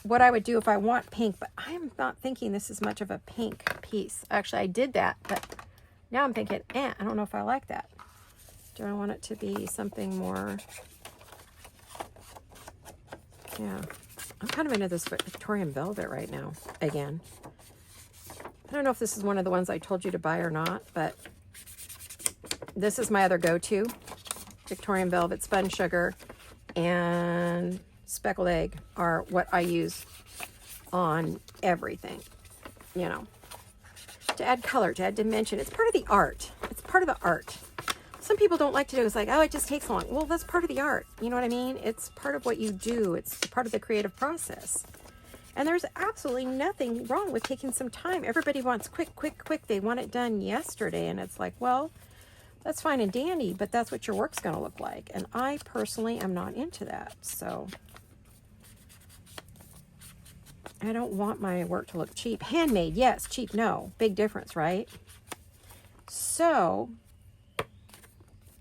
what I would do if I want pink, but I'm not thinking this is much of a pink piece. Actually, I did that, but now I'm thinking, I don't know if I like that. Do I want it to be something more? Yeah, I'm kind of into this Victorian velvet right now, again. I don't know if this is one of the ones I told you to buy or not, but this is my other go-to. Victorian velvet, spun sugar, and speckled egg are what I use on everything, you know, to add color, to add dimension. It's part of the art. It's part of the art. Some people don't like to do it. It's like, oh, it just takes long. Well, that's part of the art. You know what I mean? It's part of what you do. It's part of the creative process. And there's absolutely nothing wrong with taking some time. Everybody wants quick, quick, quick. They want it done yesterday. And it's like, well, that's fine and dandy, but that's what your work's going to look like. And I personally am not into that. So I don't want my work to look cheap. Handmade, yes. Cheap, no. Big difference, right? So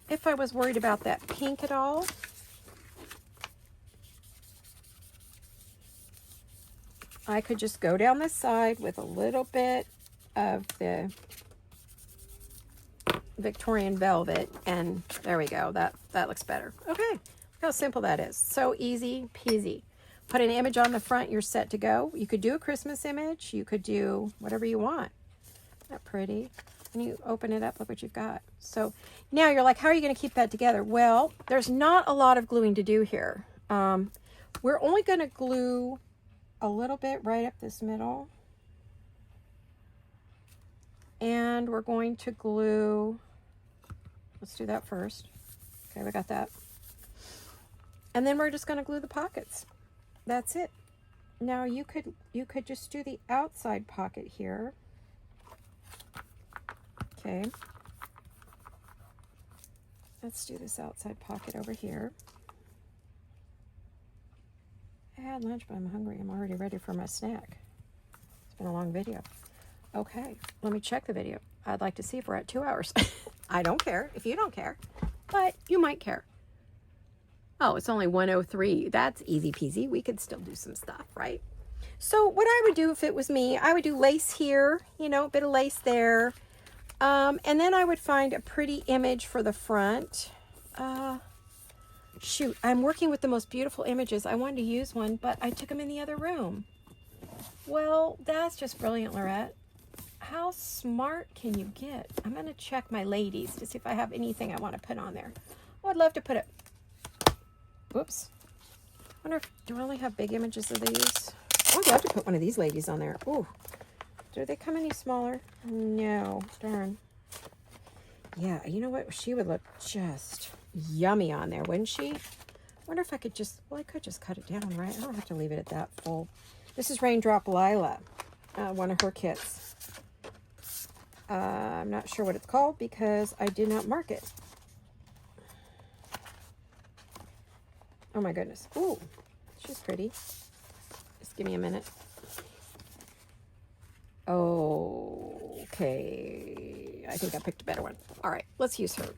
if I was worried about that pink at all, I could just go down this side with a little bit of the Victorian velvet, and there we go. That looks better. Okay, look how simple that is. So easy peasy. Put an image on the front, you're set to go. You could do a Christmas image. You could do whatever you want. Isn't that pretty? And you open it up, look what you've got. So now you're like, how are you going to keep that together? Well, there's not a lot of gluing to do here. We're only going to glue a little bit right up this middle. And we're going to glue, let's do that first. Okay, we got that. And then we're just going to glue the pockets. That's it. Now you could just do the outside pocket here. Okay. Let's do this outside pocket over here. I had lunch, but I'm hungry. I'm already ready for my snack. It's been a long video. Okay, let me check the video. I'd like to see if we're at 2 hours. I don't care if you don't care, but you might care. Oh, it's only 1:03. That's easy peasy. We could still do some stuff, right? So what I would do if it was me, I would do lace here, you know, a bit of lace there. And then I would find a pretty image for the front. Shoot, I'm working with the most beautiful images. I wanted to use one, but I took them in the other room. Well, that's just brilliant, Laurette. How smart can you get? I'm going to check my ladies to see if I have anything I want to put on there. Oh, I'd love to put it. Whoops. I wonder if, do I only have big images of these? I'd love to put one of these ladies on there. Ooh. Do they come any smaller? No. Darn. Yeah, you know what? She would look just yummy on there, wouldn't she? I wonder if I could just, well, I could just cut it down, right? I don't have to leave it at that full. This is Raindrop Lila, one of her kits. I'm not sure what it's called because I did not mark it. Oh my goodness. Ooh, she's pretty. Just give me a minute. Okay, I think I picked a better one. All right, let's use her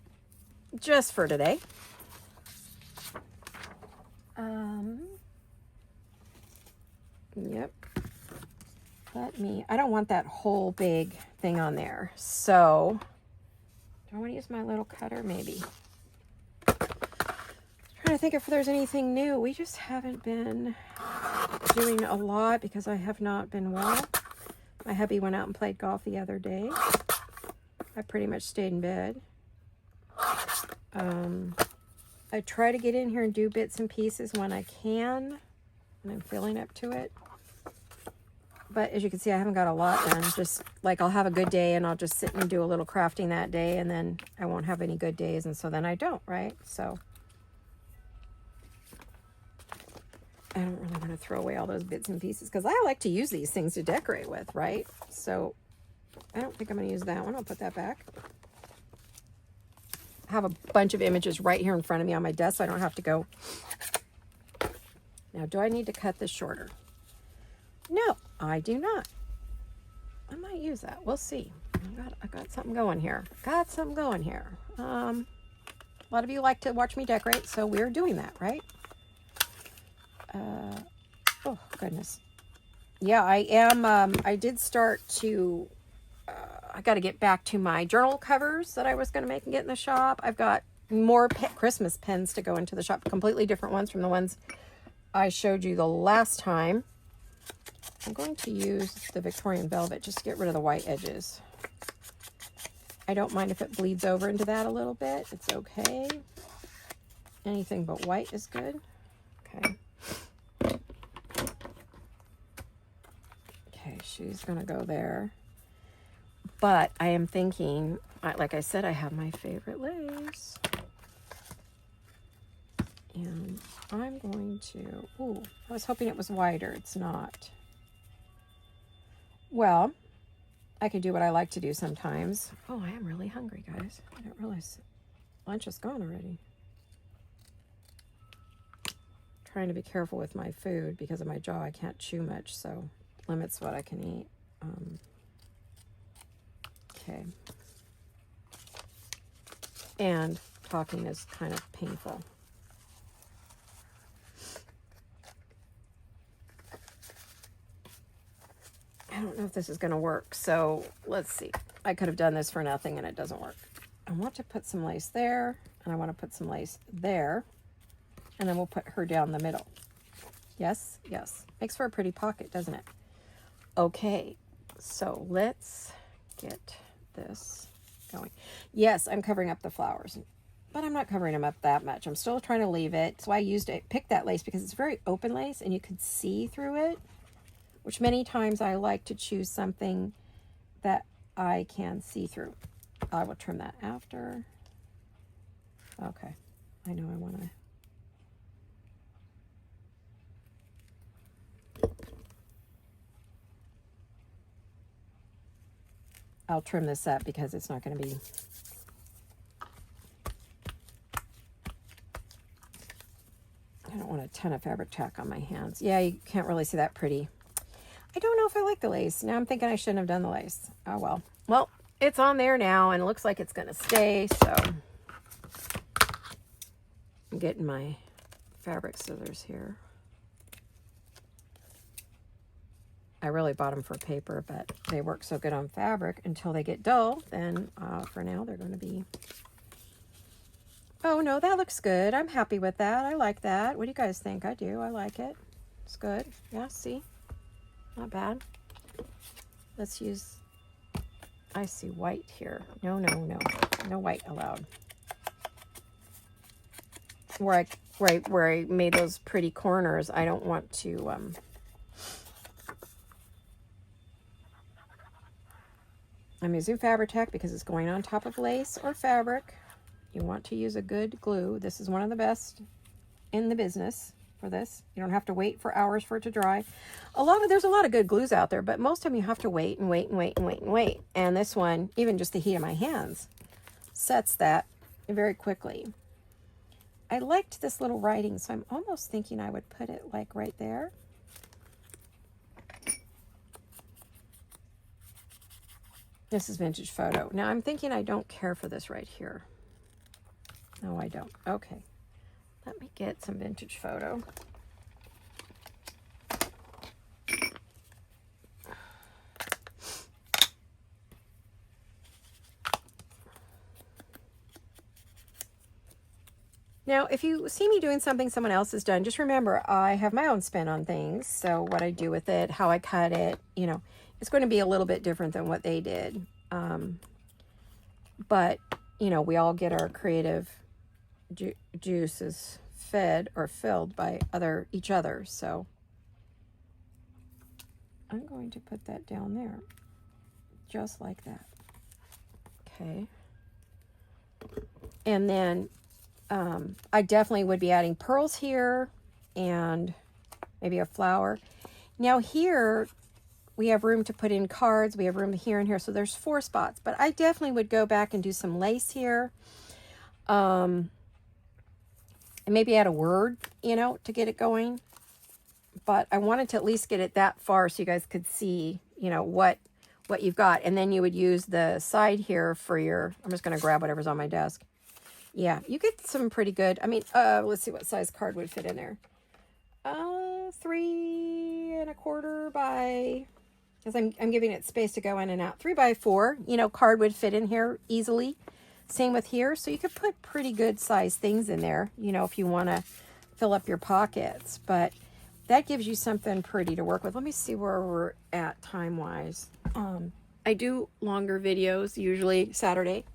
just for today. Yep. I don't want that whole big thing on there. So, do I want to use my little cutter? Maybe. Trying to think if there's anything new. We just haven't been doing a lot because I have not been well. My hubby went out and played golf the other day. I pretty much stayed in bed. I try to get in here and do bits and pieces when I can, and I'm feeling up to it. But as you can see, I haven't got a lot done. Just like I'll have a good day and I'll just sit and do a little crafting that day, and then I won't have any good days, and so then I don't, right? So I don't really want to throw away all those bits and pieces because I like to use these things to decorate with, right? So I don't think I'm going to use that one. I'll put that back. I have a bunch of images right here in front of me on my desk, so I don't have to go. Now, do I need to cut this shorter? No, I do not. I might use that. We'll see. I got something going here. A lot of you like to watch me decorate, so we're doing that, right? Oh, goodness. Yeah, I am. I did start to... I got to get back to my journal covers that I was going to make and get in the shop. I've got more Christmas pens to go into the shop. Completely different ones from the ones I showed you the last time. I'm going to use the Victorian Velvet just to get rid of the white edges. I don't mind if it bleeds over into that a little bit. It's okay. Anything but white is good. Okay. Okay, she's going to go there. But I am thinking, like I said, I have my favorite lace. And I'm going to, ooh, I was hoping it was wider. It's not. Well, I could do what I like to do sometimes. Oh, I am really hungry, guys. I didn't realize lunch is gone already. Trying to be careful with my food because of my jaw. I can't chew much, so limits what I can eat. Okay. And talking is kind of painful. I don't know if this is going to work, so let's see. I could have done this for nothing and it doesn't work. I want to put some lace there, and I want to put some lace there, and then we'll put her down the middle. Yes, yes. Makes for a pretty pocket, doesn't it? Okay, so let's get this going. Yes, I'm covering up the flowers, but I'm not covering them up that much. I'm still trying to leave it. So I picked that lace because it's very open lace and you could see through it, which many times I like to choose something that I can see through. I will trim that after. Okay, I know I want to. I'll trim this up because it's not going to be... I don't want a ton of fabric tack on my hands. Yeah, you can't really see that pretty. I don't know if I like the lace. Now I'm thinking I shouldn't have done the lace. Oh, well. Well, it's on there now, and it looks like it's going to stay, so... I'm getting my fabric scissors here. I really bought them for paper, but they work so good on fabric until they get dull. Then for now, they're going to be... Oh, no, that looks good. I'm happy with that. I like that. What do you guys think? I do. I like it. It's good. Yeah, see? Not bad. Let's use... I see white here. No, no, no. No white allowed. Where I made those pretty corners, I don't want to... I'm using Fabri-Tac because it's going on top of lace or fabric. You want to use a good glue. This is one of the best in the business. for this. You don't have to wait for hours for it to dry. There's a lot of good glues out there, but most of them you have to wait and wait and wait and wait and wait. And this one, even just the heat of my hands, sets that very quickly. I liked this little writing, so I'm almost thinking I would put it like right there. This is vintage photo. Now I'm thinking I don't care for this right here. No, I don't. Okay. Let me get some vintage photo. Now, if you see me doing something someone else has done, just remember I have my own spin on things. So what I do with it, how I cut it, you know, it's going to be a little bit different than what they did. But, you know, we all get our creative juices fed or filled by each other. So I'm going to put that down there, just like that. Okay. And then I definitely would be adding pearls here and maybe a flower. Now here we have room to put in cards. We have room here and here. So there's 4 spots, but I definitely would go back and do some lace here. And maybe add a word, you know, to get it going. But I wanted to at least get it that far so you guys could see, you know, what you've got. And then you would use the side here for your, I'm just going to grab whatever's on my desk. Yeah, you get some pretty good, I mean, let's see what size card would fit in there. 3 1/4 by, because I'm giving it space to go in and out. 3 by 4, you know, card would fit in here easily. Same with here. So you could put pretty good size things in there, you know, if you want to fill up your pockets. But that gives you something pretty to work with. Let me see where we're at time-wise. I do longer videos, usually Saturday.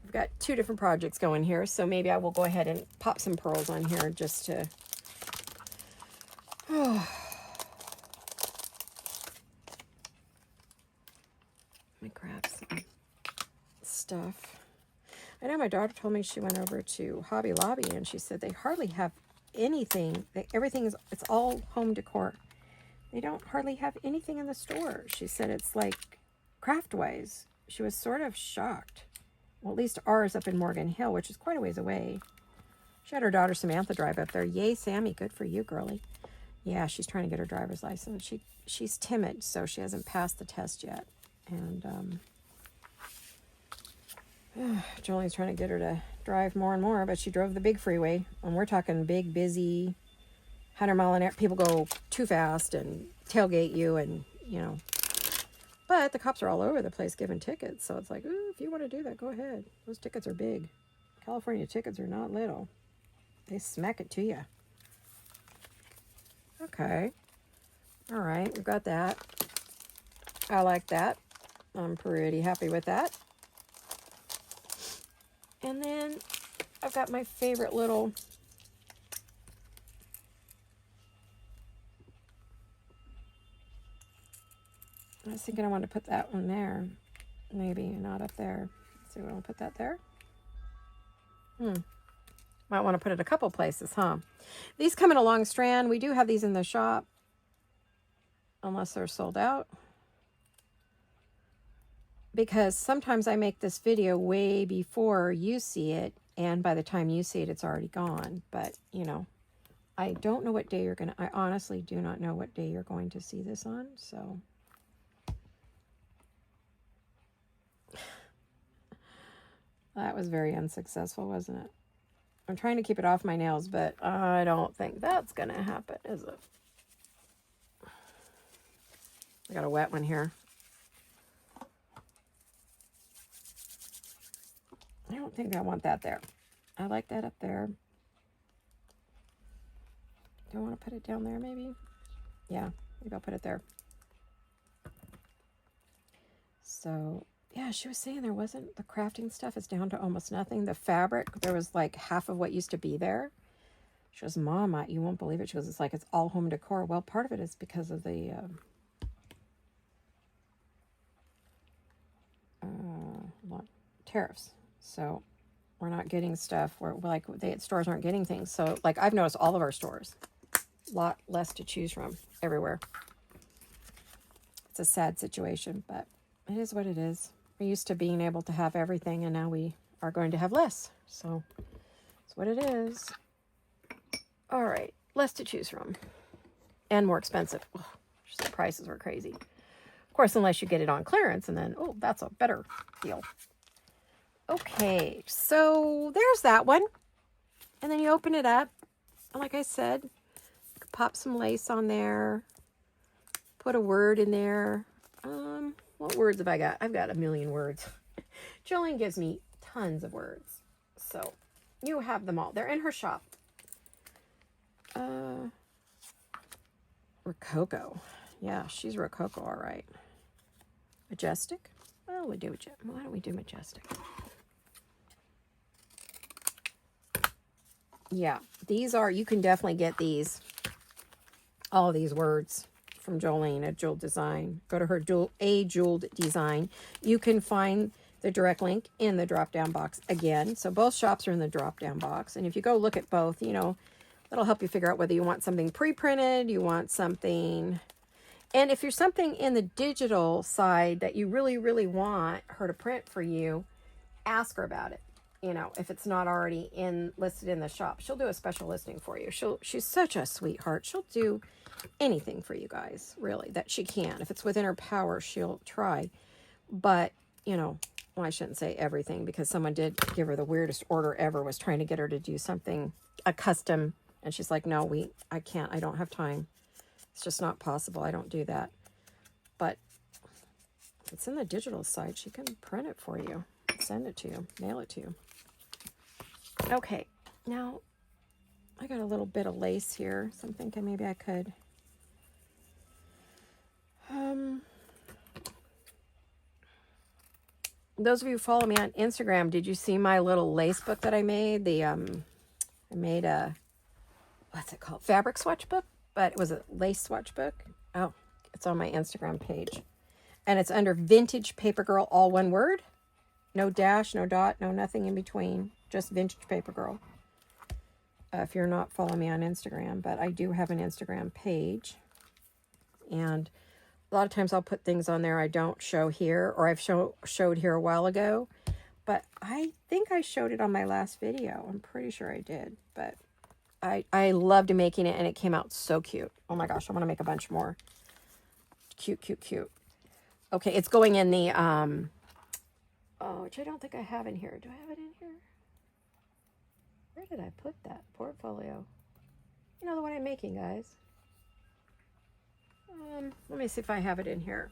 I've got 2 different projects going here, so maybe I will go ahead and pop some pearls on here just to... Let me grab some stuff. I know my daughter told me she went over to Hobby Lobby and she said they hardly have anything. It's all home decor. They don't hardly have anything in the store. She said it's like craft-wise. She was sort of shocked. Well, at least ours up in Morgan Hill, which is quite a ways away. She had her daughter Samantha drive up there. Yay, Sammy, good for you, girly. Yeah, she's trying to get her driver's license. She's timid, so she hasn't passed the test yet. And Jolie's trying to get her to drive more and more, but she drove the big freeway. And we're talking big, busy, 100-mile-an-hour. People go too fast and tailgate you, and, you know. But the cops are all over the place giving tickets. So it's like, ooh, if you want to do that, go ahead. Those tickets are big. California tickets are not little. They smack it to you. Okay. All right, we've got that. I like that. I'm pretty happy with that. And then I've got my favorite little... I was thinking I wanted to put that one there. Maybe not up there. So we want to put that there. Might want to put it a couple places, huh? These come in a long strand. We do have these in the shop. Unless they're sold out. Because sometimes I make this video way before you see it. And by the time you see it, it's already gone. But, you know, I don't know what day you're going to... I honestly do not know what day you're going to see this on. So... That was very unsuccessful, wasn't it? I'm trying to keep it off my nails, but I don't think that's going to happen, is it? I got a wet one here. I don't think I want that there. I like that up there. Do I want to put it down there, maybe? Yeah, maybe I'll put it there. So... yeah, she was saying there wasn't, the crafting stuff is down to almost nothing. The fabric, there was like half of what used to be there. She goes, Mom, you won't believe it. She goes, it's like it's all home decor. Well, part of it is because of the tariffs. So we're not getting stuff where, like, stores aren't getting things. So, like, I've noticed all of our stores, A lot less to choose from everywhere. It's a sad situation, but it is what it is. We're used to being able to have everything, and now we are going to have less. So it's what it is. All right, less to choose from. And more expensive. Ugh, the prices were crazy. Of course, unless you get it on clearance, and then, oh, that's a better deal. Okay, so there's that one. And then you open it up. And like I said, you could pop some lace on there. Put a word in there. What words have I got? I've got a million words. Jolene gives me tons of words. So you have them all. They're in her shop. Rococo. Yeah, she's Rococo, all right. Majestic? Well, why don't we do Majestic? Yeah, these are, you can definitely get these, all of these words from Jolene at Jeweled Design. Go to her Jeweled Design. You can find the direct link in the drop-down box again. So both shops are in the drop-down box. And if you go look at both, you know, that'll help you figure out whether you want something pre-printed, you want something... And if you're something in the digital side that you really, really want her to print for you, ask her about it. You know, if it's not already listed in the shop, she'll do a special listing for you. She's such a sweetheart. She'll do anything for you guys, really, that she can. If it's within her power, she'll try. But, you know, well, I shouldn't say everything, because someone did give her the weirdest order ever, was trying to get her to do something, a custom, and she's like, no, I can't, I don't have time. It's just not possible. I don't do that. But if it's in the digital side, she can print it for you, send it to you, mail it to you. Okay, now I got a little bit of lace here, so I'm thinking maybe I could. Those of you who follow me on Instagram, did you see my little lace book that I made? I made a, what's it called? Fabric swatch book, but it was a lace swatch book. Oh, it's on my Instagram page. And it's under Vintage Paper Girl, all one word. No dash, no dot, no nothing in between. Just Vintage Paper Girl. If you're not following me on Instagram, but I do have an Instagram page. And a lot of times I'll put things on there I don't show here, or I've showed here a while ago. But I think I showed it on my last video. I'm pretty sure I did. But I loved making it, and it came out so cute. Oh my gosh, I want to make a bunch more. Cute, cute, cute. Okay, it's going in the, which I don't think I have in here. Do I have it in here? Where did I put that portfolio? You know the one I'm making, guys. Let me see if I have it in here.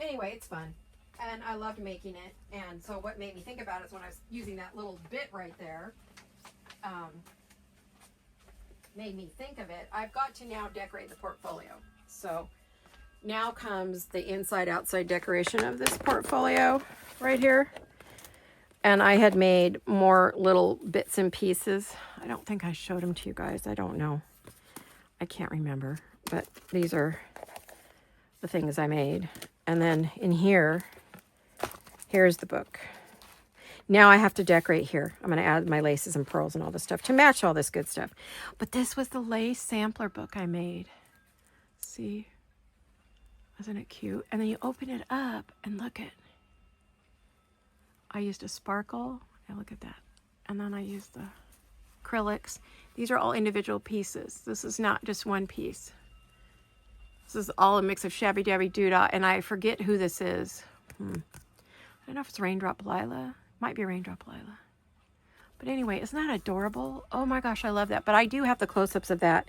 Anyway, it's fun. And I loved making it. And so what made me think about it is when I was using that little bit right there, made me think of it. I've got to now decorate the portfolio. So now comes the inside-outside decoration of this portfolio right here. And I had made more little bits and pieces. I don't think I showed them to you guys. I don't know. I can't remember. But these are the things I made. And then in here, here's the book. Now I have to decorate here. I'm going to add my laces and pearls and all this stuff to match all this good stuff. But this was the lace sampler book I made. See? Wasn't it cute? And then you open it up and look at, I used a sparkle. Yeah, look at that. And then I used the acrylics. These are all individual pieces. This is not just one piece. This is all a mix of shabby dabby doodah, and I forget who this is. I don't know if it's Raindrop Lila. Might be Raindrop Lila. But anyway, isn't that adorable? Oh my gosh, I love that. But I do have the close-ups of that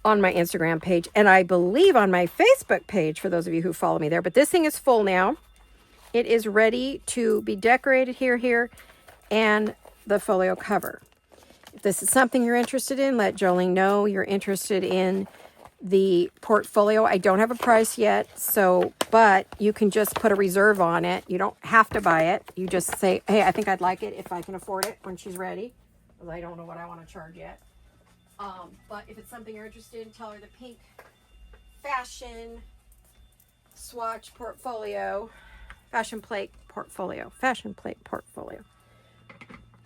on my Instagram page, and I believe on my Facebook page for those of you who follow me there. But this thing is full now. It is ready to be decorated here, and the folio cover. If this is something you're interested in, let Jolene know you're interested in the portfolio. I don't have a price yet, but you can just put a reserve on it. You don't have to buy it. You just say, hey, I think I'd like it if I can afford it when she's ready, because I don't know what I want to charge yet. But if it's something you're interested in, tell her the pink fashion swatch portfolio, fashion plate portfolio.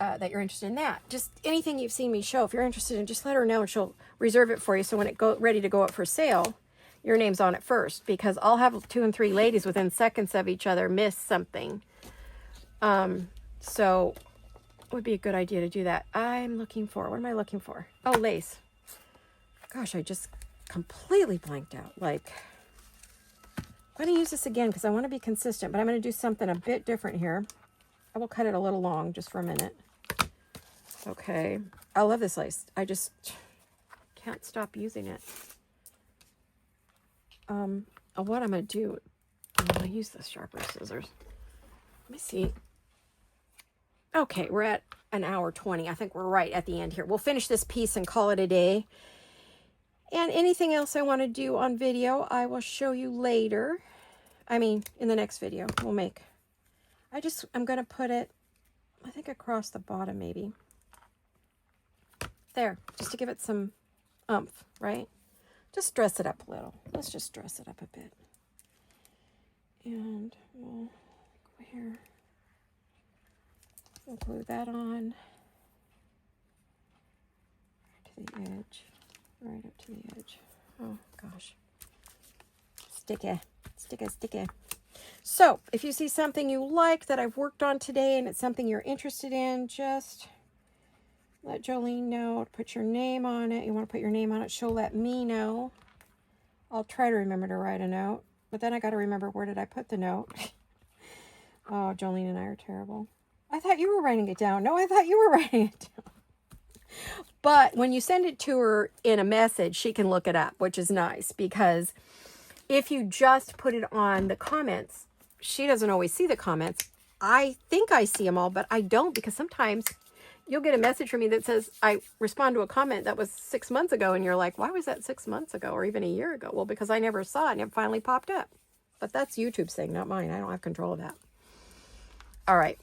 that you're interested in that. Just anything you've seen me show, if you're interested in, just let her know and she'll reserve it for you. So when it ready to go up for sale, your name's on it first, because I'll have 2 and 3 ladies within seconds of each other miss something. So it would be a good idea to do that. I'm looking for, what am I looking for? Oh, lace. Gosh, I just completely blanked out. Like, I'm going to use this again because I want to be consistent, but I'm going to do something a bit different here. I will cut it a little long just for a minute. Okay. I love this lace. I just can't stop using it. What I'm going to do, I'm going to use the sharper scissors. Let me see. Okay, we're at an hour 20. I think we're right at the end here. We'll finish this piece and call it a day. And anything else I want to do on video, I will show you later. I mean, in the next video we'll make. I'm going to put it, I think across the bottom maybe. There, just to give it some oomph, right? Just dress it up a little. Let's just dress it up a bit. And we'll go here. We'll glue that on to the edge, right up to the edge. Oh gosh, sticky, sticky, sticky. So if you see something you like that I've worked on today and it's something you're interested in, just let Jolene know. Put your name on it. You want to put your name on it, she'll let me know. I'll try to remember to write a note, but then I got to remember, where did I put the note? Oh, Jolene and I are terrible. I thought you were writing it down. No, I thought you were writing it down. But when you send it to her in a message, she can look it up, which is nice, because if you just put it on the comments, she doesn't always see the comments. I think I see them all, but I don't, because sometimes you'll get a message from me that says, I respond to a comment that was 6 months ago, and you're like, why was that 6 months ago or even a year ago? Well, because I never saw it and it finally popped up. But that's YouTube's thing, not mine. I don't have control of that. All right.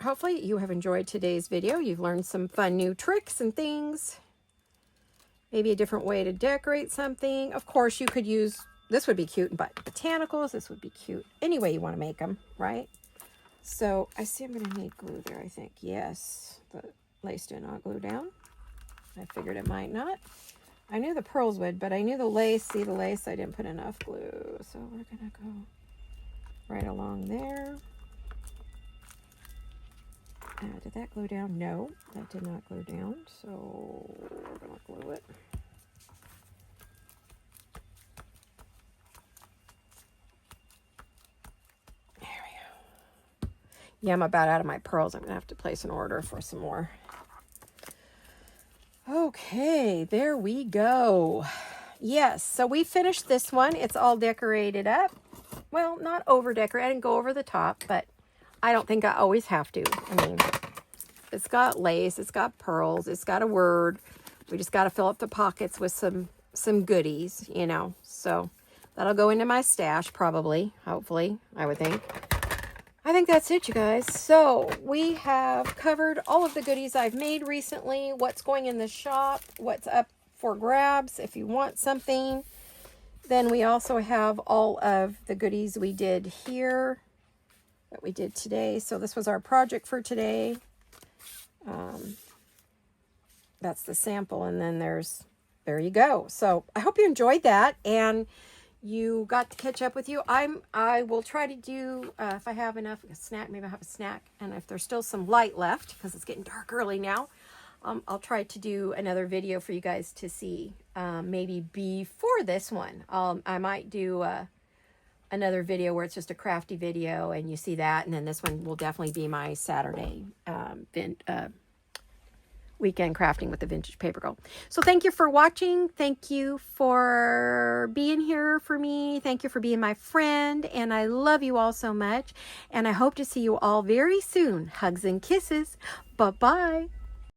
Hopefully you have enjoyed today's video. You've learned some fun new tricks and things. Maybe a different way to decorate something. Of course, you could use, this would be cute, but botanicals, this would be cute. Any way you want to make them, right? So I see I'm going to need glue there, I think. Yes, the lace did not glue down. I figured it might not. I knew the pearls would, but I knew the lace. See the lace, I didn't put enough glue. So we're going to go right along there. Did that glue down? No, that did not glue down. So we're going to glue it. There we go. Yeah, I'm about out of my pearls. I'm going to have to place an order for some more. Okay, there we go. Yes, so we finished this one. It's all decorated up. Well, not over decorated. I didn't go over the top, but I don't think I always have to. I mean, it's got lace, it's got pearls, it's got a word. We just got to fill up the pockets with some goodies, you know. So that'll go into my stash probably, hopefully, I would think. I think that's it, you guys. So we have covered all of the goodies I've made recently, what's going in the shop, what's up for grabs if you want something. Then we also have all of the goodies we did here that we did today. So this was our project for today. That's the sample, and then there you go. So I hope you enjoyed that and you got to catch up with you. I will try to do, if I have enough, a snack, maybe I'll have a snack, and if there's still some light left, because it's getting dark early now, I'll try to do another video for you guys to see, maybe before this one. I might do another video where it's just a crafty video and you see that, and then this one will definitely be my Saturday weekend crafting with the Vintage Paper Girl. So thank you for watching. Thank you for being here for me. Thank you for being my friend, and I love you all so much, and I hope to see you all very soon. Hugs and kisses. Bye-bye.